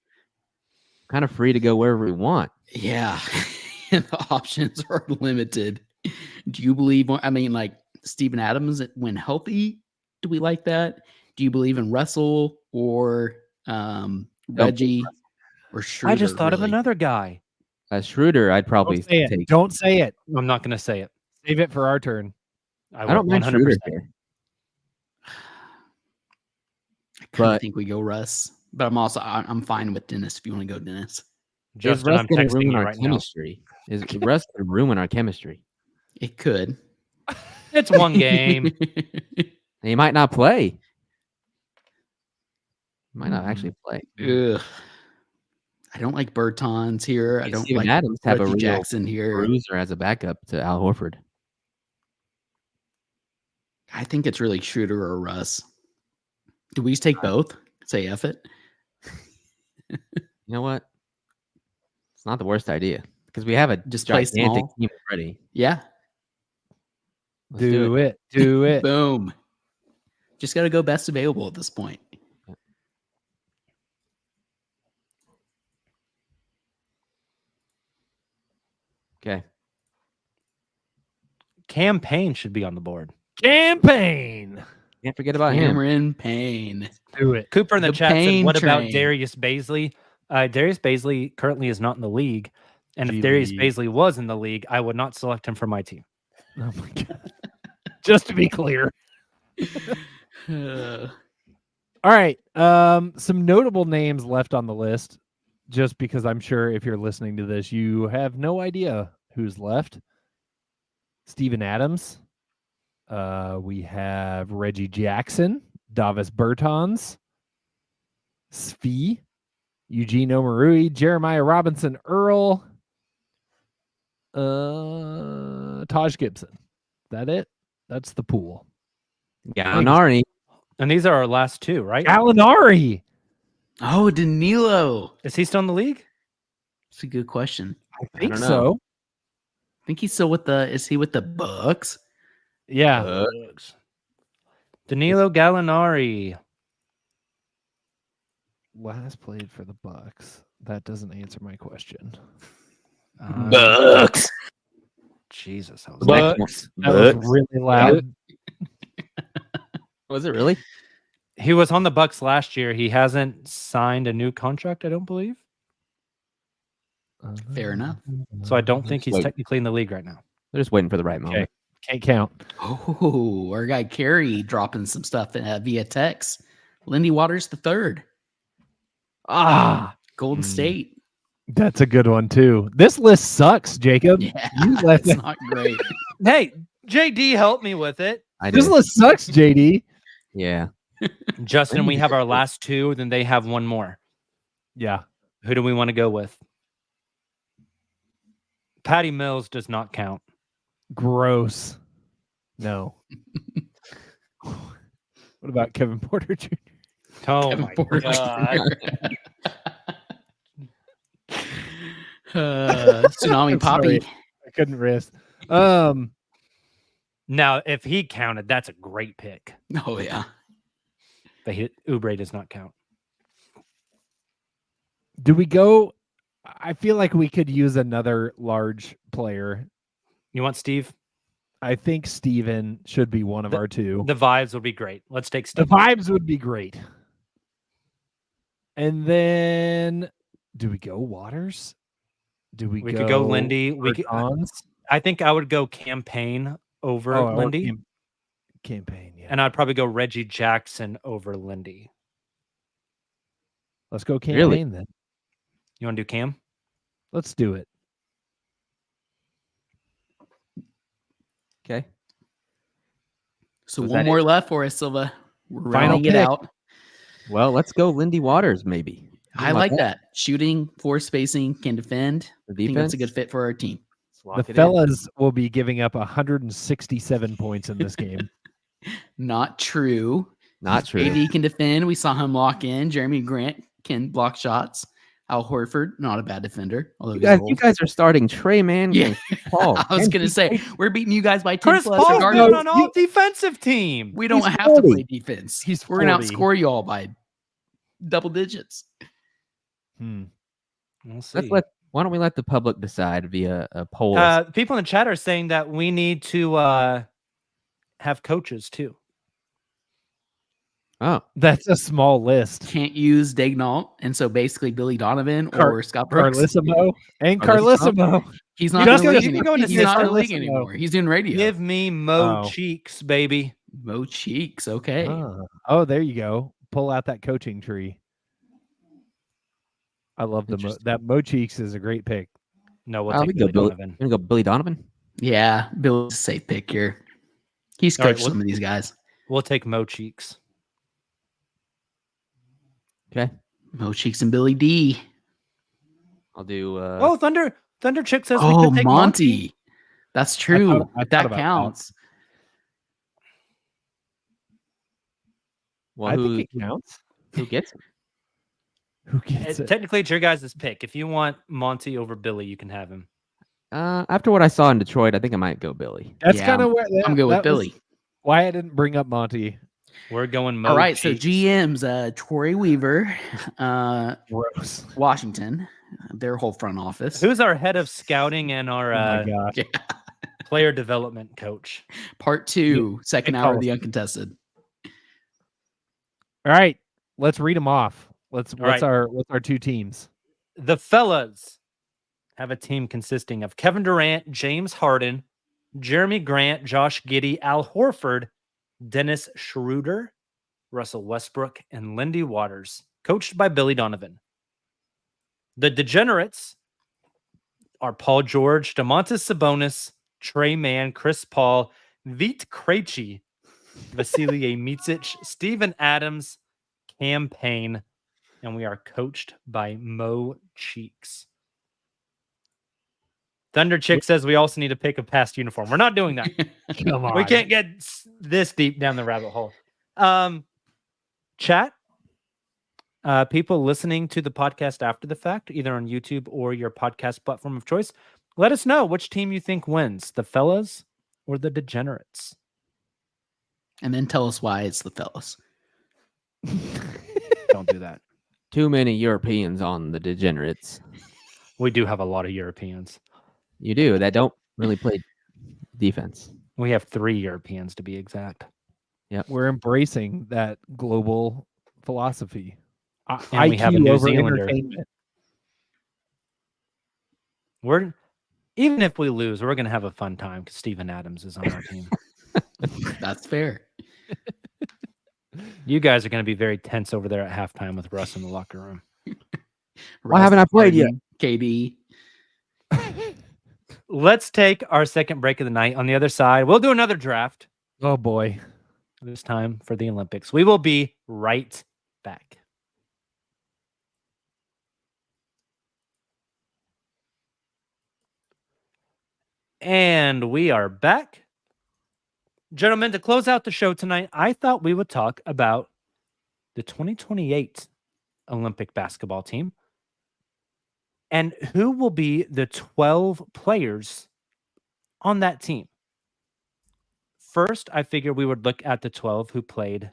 kind of free to go wherever we want. that. Yeah. The options are limited. Do you believe, I mean, like Steven Adams when healthy? Do we like that? Do you believe in Russell or Reggie or Schroeder? I just thought of really? another guy. Schroeder, I'd probably Don't say it. take. Don't say it. I'm not going to say it. Save it for our turn. I don't mind Schroeder here. I kind of But- think we go Russ, but I'm fine with Dennis if you want to go Dennis. Is Justin, Russ I'm going to texting ruin you our right now. chemistry? Is Russ going to ruin our chemistry? It could. It's one game. He might not play. He might not actually play. Ugh. I don't like Bertans here. I Hey, don't Steven like Adams have a Reggie real Jackson here. bruiser as a backup to Al Horford. I think it's really Schroeder or Russ. Do we just take both? Say F it. You know what? It's not the worst idea because we have a Just play gigantic small. team already. Yeah. Let's Do it. Do it. Boom. Just got to go best available at this point. Okay. Campaign should be on the board. Campaign. Can't forget about him. Cameron Payne. Do it. Cooper in the, The chat said, pain what about train. Darius Baisley? Darius Baisley currently is not in the league. And if G Darius League. Baisley was in the league, I would not select him for my team. Oh my god. Just to be clear. Uh, All right. Some notable names left on the list, just because I'm sure if you're listening to this, you have no idea who's left. Steven Adams. We have Reggie Jackson, Davis Bertans, Svi, Eugene Omarui, Jeremiah Robinson Earl, Taj Gibson. That it? That's the pool. Gallinari. And these are our last two, right? Gallinari. oh, Danilo. Is he still in the league? That's a good question. I think don't know. so. I think he's still with is he with the Bucks? Yeah. Danilo Gallinari. Last played for the Bucks. That doesn't answer my question. Bucks. Jesus. That Bucks. That was really loud. Was it really? He was on the Bucks last year. He hasn't signed a new contract, I don't believe. Fair enough. So I don't think he's Wait. technically in the league right now. They're just waiting for the right moment. Can't count. Oh, our guy Kerry dropping some stuff via text. Lindy Waters the third. Golden State. That's a good one too. This list sucks, Jacob. Yeah, You left it's not great. Hey, JD helped me with it. I This did. list sucks, JD. Yeah. Justin, we have our last two, then they have one more. Yeah. Who do we want to go with? Patty Mills does not count. Gross. No. What about Kevin Porter Jr.? Oh Kevin my Porter God. Tsunami Poppy. Sorry. I couldn't rest. Now, if he counted, that's a great pick. Oh yeah. But Oubre does not count. Do we go? I feel like we could use another large player. You want Steve? I think Steven should be one of our two. The vibes would be great. Let's take The Steve. vibes would be great. And then do we go Waters? Do we could go Lindy. Bertans? I think I would go Campaign over Oh, Lindy. Campaign, yeah. And I'd probably go Reggie Jackson over Lindy. Let's go campaign Really? then. You want to do Cam? Let's do it. Okay. So Was one that more left for us, Silva. We're Final rounding it pick. out. Well, let's go Lindy Waters, maybe. I like that. Shooting, force spacing, can defend. The I think defense. that's a good fit for our team. Lock The it in. fellas will be giving up 167 points in this game. Not true. Not true. AD can defend. We saw him lock in. Jeremy Grant can block shots. Al Horford, not a bad defender, although he's You old. guys are starting Trey Man. Yeah. Paul. I was gonna say we're beating you guys by 10 Chris plus Paul's regardless. going on all defensive team. We don't He's have 40. to play defense. We're gonna 40. outscore you all by double digits. We'll see. Why don't we let the public decide via a poll? People in the chat are saying that we need to have coaches too. Oh, That's a small list. Can't use Daignault, and so basically Billy Donovan Car- or Scott Brooks. Carlissimo and Carlissimo? Carlissimo. He's not Just in the go- league you can anymore. go into He's not in the Carlissimo. league anymore. He's doing radio. Give me Mo Oh. Cheeks, baby. Mo Cheeks. Okay. Oh, there you go. Pull out that coaching tree. I love that Mo Cheeks is a great pick. No, we'll we take go Billy Billy. Donovan. Gonna go Billy Donovan. Yeah, Billy's a safe pick here. He's All right, coached what- some of these guys. We'll take Mo Cheeks. Okay, Mo Cheeks and Billy D. I'll do. Oh, Thunder Chick says we Oh, could take Monty. That's true. I thought that about counts. well, I who think it counts. who gets him? Who gets it? Technically, it's your guys' pick. If you want Monty over Billy, you can have him. After what I saw in Detroit, I think I might go Billy. That's Yeah, kind of where I'm good with that was Billy. Why I didn't bring up Monty. We're going Mo All right, Cheeks. so GM's Troy Weaver, Gross. Washington, their whole front office. Who's our head of scouting and our Oh my gosh. player development coach? Part 2, second Good hour of call. the Uncontested. All right, let's read them off. What's right. our two teams? The fellas have a team consisting of Kevin Durant, James Harden, Jeremy Grant, Josh Giddey, Al Horford, Dennis Schroeder, Russell Westbrook, and Lindy Waters, coached by Billy Donovan. The Degenerates are Paul George, DeMontis Sabonis, Trey Mann, Chris Paul, Vít Krejci, Vasilije Micic, Steven Adams, Cam Payne, and we are coached by Mo Cheeks. Thunder Chick says we also need to pick a past uniform. We're not doing that. Come on. We can't get this deep down the rabbit hole. Chat, people listening to the podcast after the fact, either on YouTube or your podcast platform of choice, let us know which team you think wins, the fellas or the Degenerates. And then tell us why it's the fellas. Don't do that. Too many Europeans on the Degenerates. We do have a lot of Europeans. You do that don't really play defense. We have 3 Europeans to be exact. We're embracing that global philosophy. And we have a IQ New over Zealander. entertainment. Even if we lose, we're going to have a fun time because Steven Adams is on our team. That's fair. You guys are going to be very tense over there at halftime with Russ in the locker room. Why haven't I played yet? KD. Let's take our second break of the night. On the other side, we'll do another draft, Oh boy. this time for the Olympics. We will be right back. And we are back. Gentlemen, to close out the show tonight, I thought we would talk about the 2028 Olympic basketball team and who will be the 12 players on that team. First, I figured we would look at the 12 who played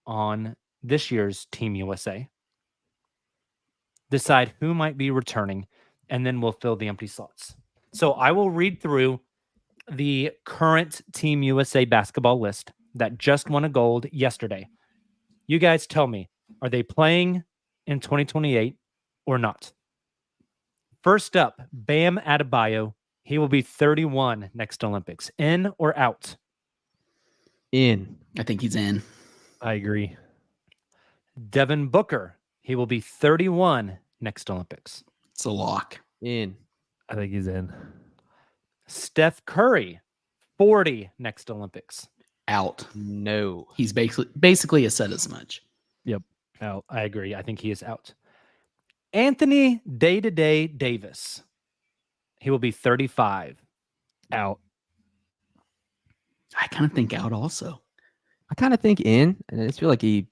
on this year's Team USA, decide who might be returning, and then we'll fill the empty slots. So I will read through the current Team USA basketball list that just won a gold yesterday. You guys tell me, are they playing in 2028 or not? First up, Bam Adebayo. He will be 31 next Olympics. In or out? In. I think he's in. I agree. Devin Booker. He will be 31 next Olympics. It's a lock. In. I think he's in. Steph Curry, 40 next Olympics. Out. No. He's basically has said as much. Out. I agree. I think he is out. Anthony Day-to-Day Davis. He will be 35. Out. I kind of think out also. I kind of think in. And I just feel like he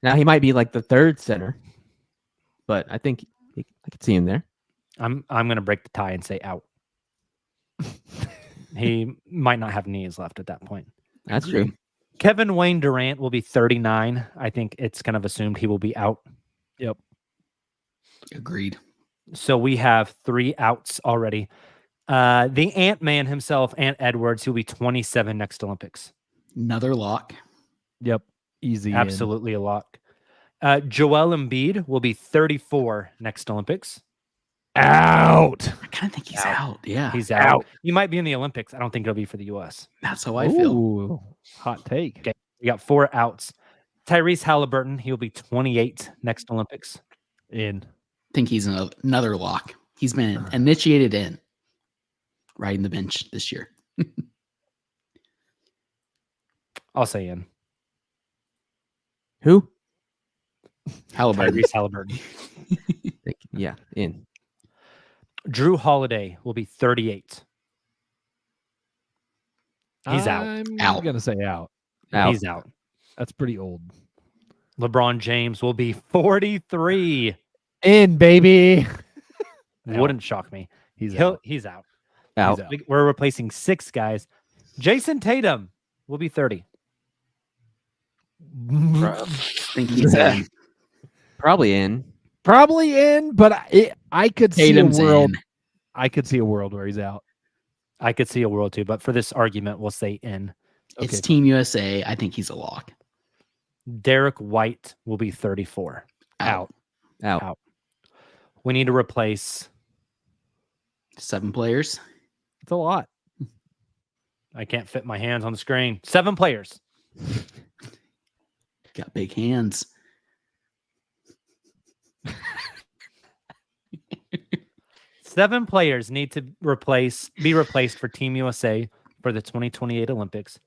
might be like the third center, but I think I could see him there. I'm going to break the tie and say out. He might not have knees left at that point. That's true. Kevin Wayne Durant will be 39. I think it's kind of assumed he will be out. Yep. Agreed. So we have 3 outs already. The Ant-Man himself, Ant Edwards, he'll be 27 next Olympics. Another lock. Yep. Easy. in. Absolutely a lock. Joel Embiid will be 34 next Olympics. Out. I kind of think he's out. Yeah. He's out. He might be in the Olympics. I don't think he'll be for the U.S. That's how I feel. Ooh, hot take. Okay. We got 4 outs. Tyrese Halliburton, he'll be 28 next Olympics. In. Think he's another lock. He's been initiated in. Riding the bench this year. I'll say in. Who? Halliburton. Tyrese Halliburton. Yeah, in. Drew Holiday will be 38. He's out. I'm Out. gonna say out. Out. He's out. That's pretty old. LeBron James will be 43. In, baby. Wouldn't shock me. He's out. He's out. Out. He's out. We're replacing 6 guys. Jason Tatum will be 30. Think he's in. Probably in. Probably in, but I could see Tatum's a world. in. I could see a world where he's out. I could see a world too, but for this argument, we'll say in. It's Okay. Team USA. I think he's a lock. Derek White will be 34. Out. Out. We need to replace. 7 players. It's a lot. I can't fit my hands on the screen. 7 players. Got big hands. Seven players need to be replaced for Team USA for the 2028 Olympics.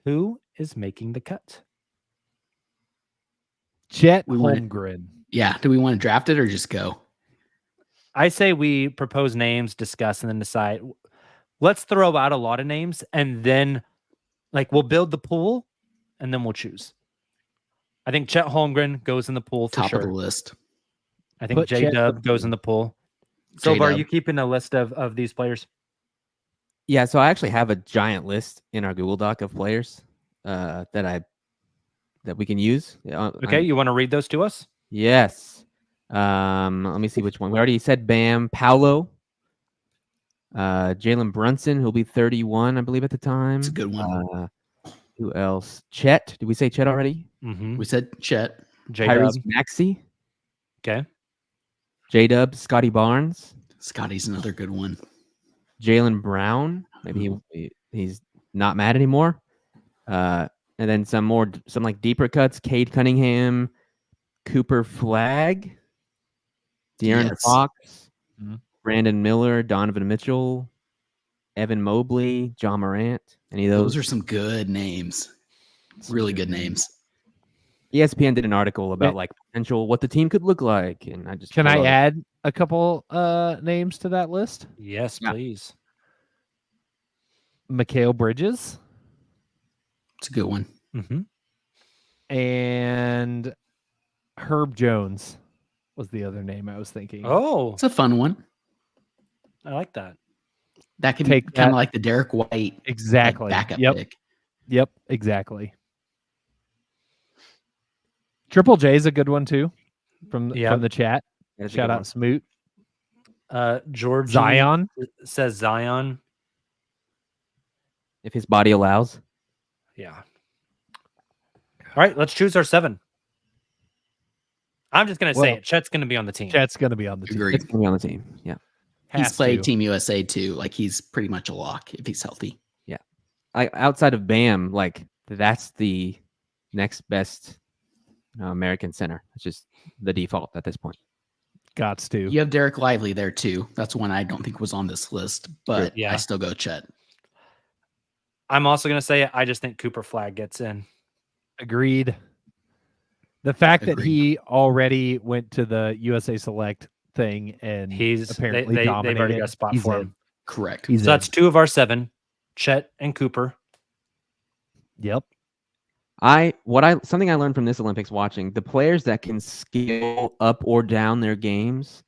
Who is making the cut? Chet We want it. Holmgren. Yeah. Do we want to draft it or just go? I say we propose names, discuss, and then decide. Let's throw out a lot of names, and then we'll build the pool, and then we'll choose. I think Chet Holmgren goes in the pool for Top sure. of the list. I think Put Chet J-Dub goes in the pool. Silva, are J-Dub. you keeping a list of these players? Yeah, so I actually have a giant list in our Google Doc of players that we can use. Okay, you want to read those to us? Yes. Let me see which one. We already said Bam, Paolo, Jalen Brunson, who'll be 31, I believe, at the time. It's a good one. Who else? Chet. Did we say Chet already? Mm-hmm. We said Chet. J-Dub. Tyrese Maxey, Okay. J-Dub, Scotty Barnes, Scotty's another good one. Jalen Brown. Maybe he's not mad anymore. And then some like deeper cuts. Cade Cunningham, Cooper Flagg, De'Aaron Yes. Fox, Mhm. Brandon Miller, Donovan Mitchell, Evan Mobley, John Morant. Any of Those those? are some good names. Really good names. ESPN did an article about potential what the team could look like, and I just Can I love it. add a couple names to that list? Yes, Yeah. please. Mikal Bridges It's a good one. Mm-hmm. and Herb Jones was the other name I was thinking. Oh, It's a fun one. I like that. That could Take be kind that. of like the Derek White exactly. backup Yep. pick. Yep. Exactly. Triple J is a good one too, from the chat. That's a Shout good out one. Smoot. George Zion. says Zion. if his body allows. Yeah. All right, let's choose our 7. I'm just gonna say Well, it. Chet's gonna be on the team. Chet's gonna be on the team. Agreed. It's gonna be on the team. Yeah. He's Has played to. Team USA too. Like he's pretty much a lock if he's healthy. Outside of Bam, that's the next best American center. It's just the default at this point. Gots to. You have Derek Lively there too. That's one I don't think was on this list, but Yeah. I still go Chet. I'm also gonna say it. I just think Cooper Flagg gets in. Agreed. The fact that Agreed. he already went to the USA Select thing, and He's apparently they've already dominated. got a spot He's for in. him. Correct. He's So that's 2 of our 7, Chet and Cooper. Yep. Something I learned from this Olympics watching, the players that can scale up or down their games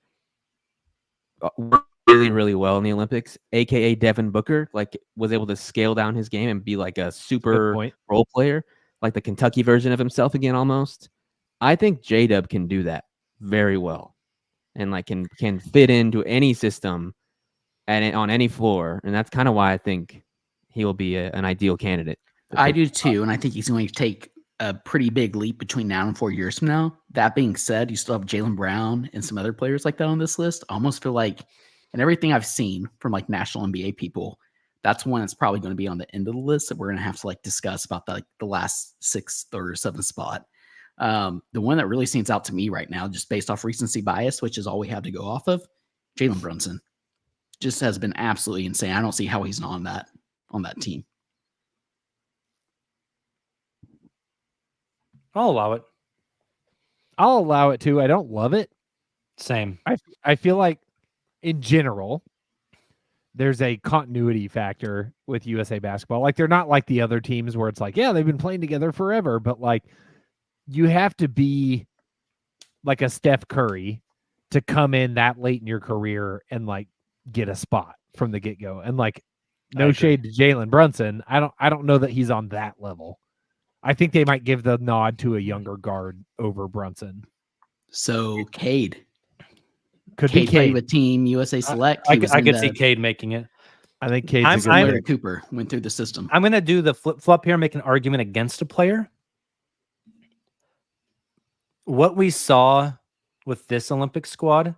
work really, really well in the Olympics, aka Devin Booker, like was able to scale down his game and be like a super point. role player, like the Kentucky version of himself again almost. I think J-Dub can do that very well and like can fit into any system and on any floor. And that's kind of why I think he will be an ideal candidate. I do too, and I think he's going to take a pretty big leap between now and 4 years from now. That being said, you still have Jaylen Brown and some other players like that on this list. I almost feel like, and everything I've seen from like national NBA people, that's one that's probably going to be on the end of the list that we're going to have to like discuss about the last 6th or 7th spot. The one that really stands out to me right now, just based off recency bias, which is all we have to go off of, Jalen Brunson just has been absolutely insane. I don't see how he's not on that team. I'll allow it. I'll allow it too. I don't love it. Same. I feel like in general, there's a continuity factor with USA basketball. Like they're not like the other teams where it's like, yeah, they've been playing together forever, but like you have to be like a Steph Curry to come in that late in your career and like get a spot from the get-go. And like no shade to Jalen Brunson. I don't know that he's on that level. I think they might give the nod to a younger guard over Brunson. So Cade. Could be Cade played Cade. with Team USA Select. I could see Cade making it. I think Cade's a good Similar to pick. Cooper went through the system. I'm going to do the flip-flop here and make an argument against a player. What we saw with this Olympic squad,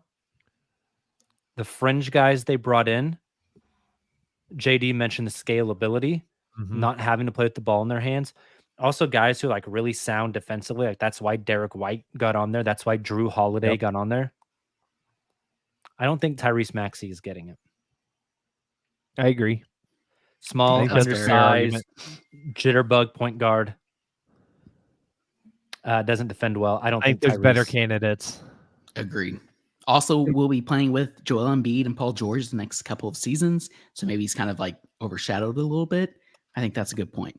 the fringe guys they brought in, JD mentioned the scalability, not having to play with the ball in their hands. Also, guys who like really sound defensively. Like that's why Derek White got on there. That's why Drew Holiday got on there. I don't think Tyrese Maxey is getting it. I agree. Small, I think that's a fair undersized, jitterbug point guard. Doesn't defend well. I don't I think think there's better Tyrese- candidates. Agreed. Also, we'll be playing with Joel Embiid and Paul George the next couple of seasons. So maybe he's kind of like overshadowed a little bit. I think that's a good point.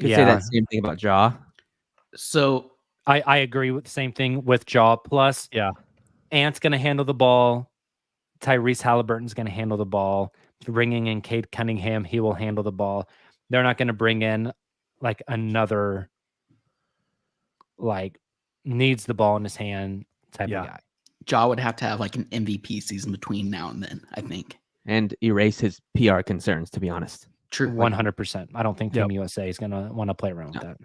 Could say that same thing about Ja. So I agree with the same thing with Jaw. Plus, Ant's going to handle the ball. Tyrese Halliburton's going to handle the ball. Bringing in Cade Cunningham, he will handle the ball. They're not going to bring in like another like needs the ball in his hand type of guy. Ja would have to have like an MVP season between now and then, I think. And erase his PR concerns, to be honest. True. 100%. I don't think Team USA is going to want to play around with that.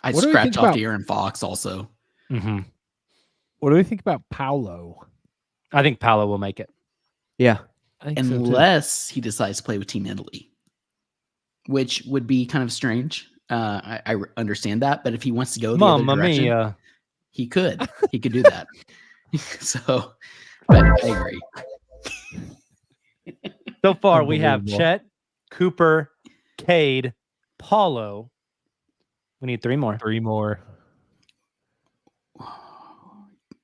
I'd What do we scratch think off about- De'Aaron Fox also. What do we think about Paolo? I think Paolo will make it. Yeah. I think so, too. Unless he decides to play with Team Italy, which would be kind of strange. I understand that, but if he wants to go the other Mamma direction, mia. he could do that. So, but I agree. So far, we have Unbelievable. Chet, Cooper, Cade, Paulo. We need 3 more. 3 more.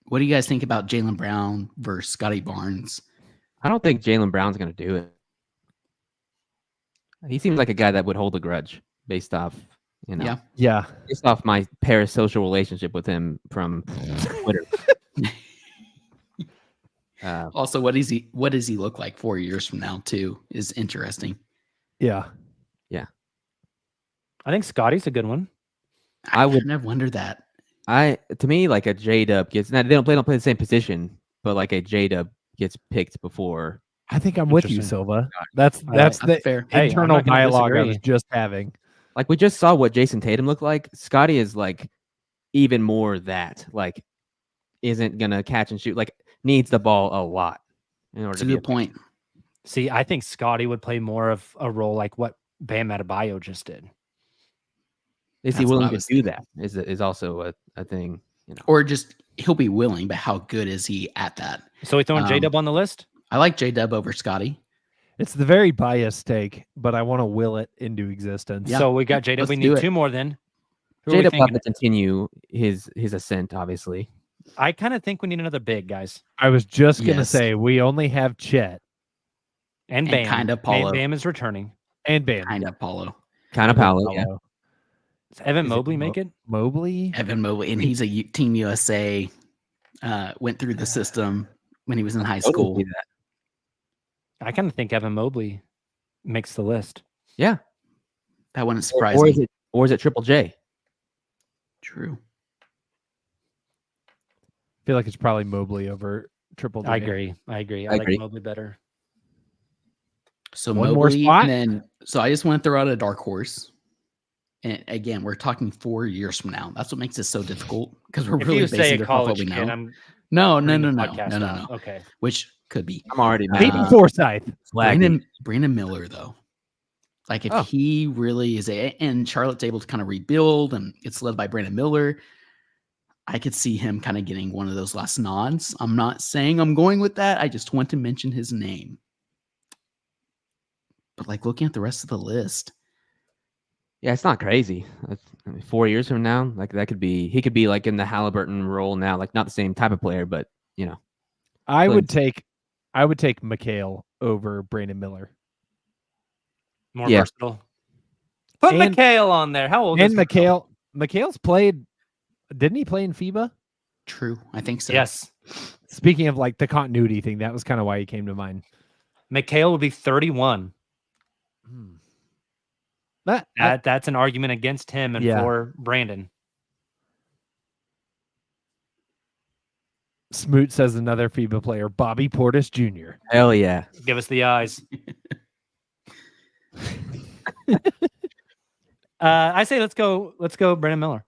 What do you guys think about Jaylen Brown versus Scotty Barnes? I don't think Jaylen Brown's going to do it. He seems like a guy that would hold a grudge based off, Yeah. based off my parasocial relationship with him from Twitter. Also, what does he look like 4 years from now too is interesting. Yeah. I think Scotty's a good one. I would have wondered that. To me, like a J-Dub gets, now they don't play the same position, but like a J-Dub gets picked before. I think I'm with you, Interesting. Silva. That's That's the fair. Hey, I'm internal not gonna dialogue I disagree. was just having. Like we just saw what Jason Tatum looked like. Scotty is like even more that, like isn't going to catch and shoot, like needs the ball a lot in order That's to a be good point. See, I think Scotty would play more of a role like what Bam Adebayo just did. Is he That's what willing I to was do that? Is also a thing, Or just he'll be willing, but how good is he at that? So we throwing Um, J-Dub on the list? I like J-Dub over Scotty. It's the very biased take, but I want to will it into existence. Yeah. So we got J-Dub. Let's We do need it. 2 more then. Who are we J-Dub will have thinking? to continue his ascent, obviously. I kind of think we need another big, guys. I was just gonna Yes. say we only have Chet And And Bam. kinda Paulo. Bam is returning. and Bam. Kind of Paulo. Kind of Paolo. Yeah. Does Evan Is it Mobley make it? Mobley? Evan Mobley, and he's a Team USA. Went through the system when he was in high Totally school. see that. I kind of think Evan Mobley makes the list. Yeah. That wouldn't surprise Or me. is it Triple J? True. I feel like it's probably Mobley over Triple J. I agree. I I like agree. Mobley better. So One more Mobley, spot? and then so I just want to throw out a dark horse. And again, we're talking 4 years from now. That's what makes it so difficult because we're If really you say basing a it off what college we kid, know. I'm No, turning the no. podcast off. Okay. Which could be I'm already mad. Peyton Forsyth. Brandon Miller though. Like if Oh. he really is and Charlotte's able to kind of rebuild and it's led by Brandon Miller, I could see him kind of getting one of those last nods. I'm not saying I'm going with that. I just want to mention his name. But like looking at the rest of the list, Yeah, it's not crazy. I mean, 4 years from now, like he could be like in the Halliburton role now, like not the same type of player, but you know. I would Please. take Mikhail over Brandon Miller. More Yeah. versatile. Put And- McHale on there. How old is And Mikhail's played. Didn't he play in FIBA? true. I think so. Yes. Speaking of like the continuity thing, that was kind of why he came to mind. McHale would be 31. That's an argument against him and Yeah. for Brandon. Smoot says another FIBA player, Bobby Portis Jr. Hell yeah. Give us the eyes. I say let's go Brandon Miller.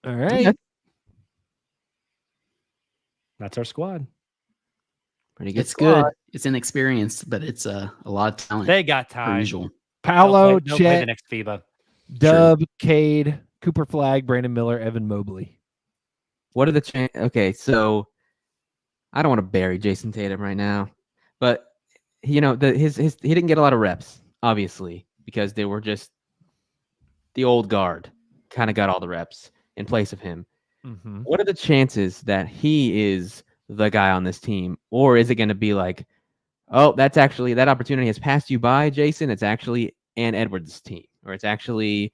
All right. Okay. That's our squad. Pretty good. It's squad. good. It's inexperienced, but it's a lot of talent. They got per time. usual. Paolo, They'll play the Chet, next FIBA. Dub, Cade, Cooper Flag, Brandon Miller, Evan Mobley. What are the chances? Okay, so I don't want to bury Jason Tatum right now, but he didn't get a lot of reps, obviously, because they were just the old guard kind of got all the reps in place of him. Mm-hmm. What are the chances that he is the guy on this team, or is it going to be like, oh, that opportunity has passed you by, Jason? It's actually Ann Edwards' team, or it's actually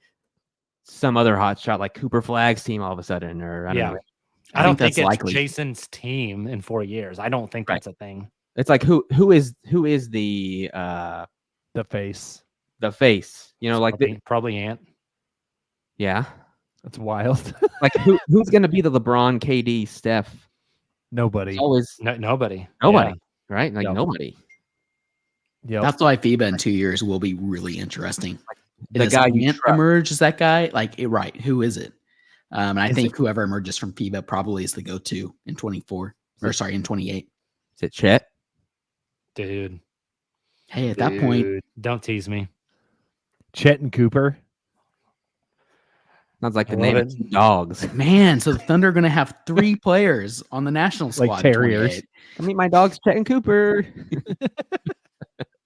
some other hot shot like Cooper Flag's team all of a sudden, or I don't know. I don't think think that's it's likely. Jason's team in 4 years. I don't think Right. that's a thing. It's like who is the The face. face? You know, like Probably Ant. yeah, That's wild. like who's going to be the LeBron, KD, Steph? Nobody. It's always Nobody. nobody, Yeah. right? Like Yep. nobody. Yep. That's why FIBA in 2 years will be really interesting. The Does guy you Ant trust. emerge as that guy? Like, right? Who is it? And I Is think whoever emerges from FIBA probably is the go-to in 24. Or sorry, in 28. Is it Chet? Dude. Hey, at that point, Dude, don't tease me. Chet and Cooper. Sounds like I the love name of it. 2 dogs. man, so the Thunder are going to have 3 players on the national Like squad. in terriers. 28. Come meet my dogs, Chet and Cooper.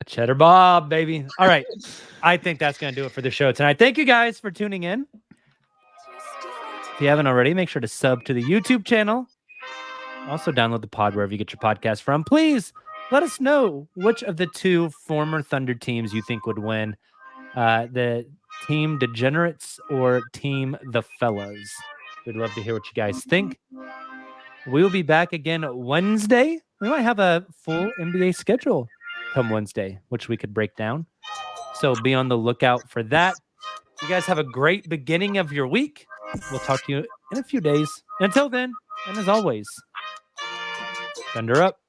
Cheddar Bob, baby. All right. I think that's going to do it for the show tonight. Thank you guys for tuning in. If you haven't already, make sure to sub to the YouTube channel. Also, download the pod wherever you get your podcast from. Please let us know which of the 2 former Thunder teams you think would win. The team Degenerates or team The Fellas. We'd love to hear what you guys think. We will be back again Wednesday. We might have a full NBA schedule come Wednesday, which we could break down. So be on the lookout for that. You guys have a great beginning of your week. We'll talk to you in a few days. Until then, and as always, Thunder up.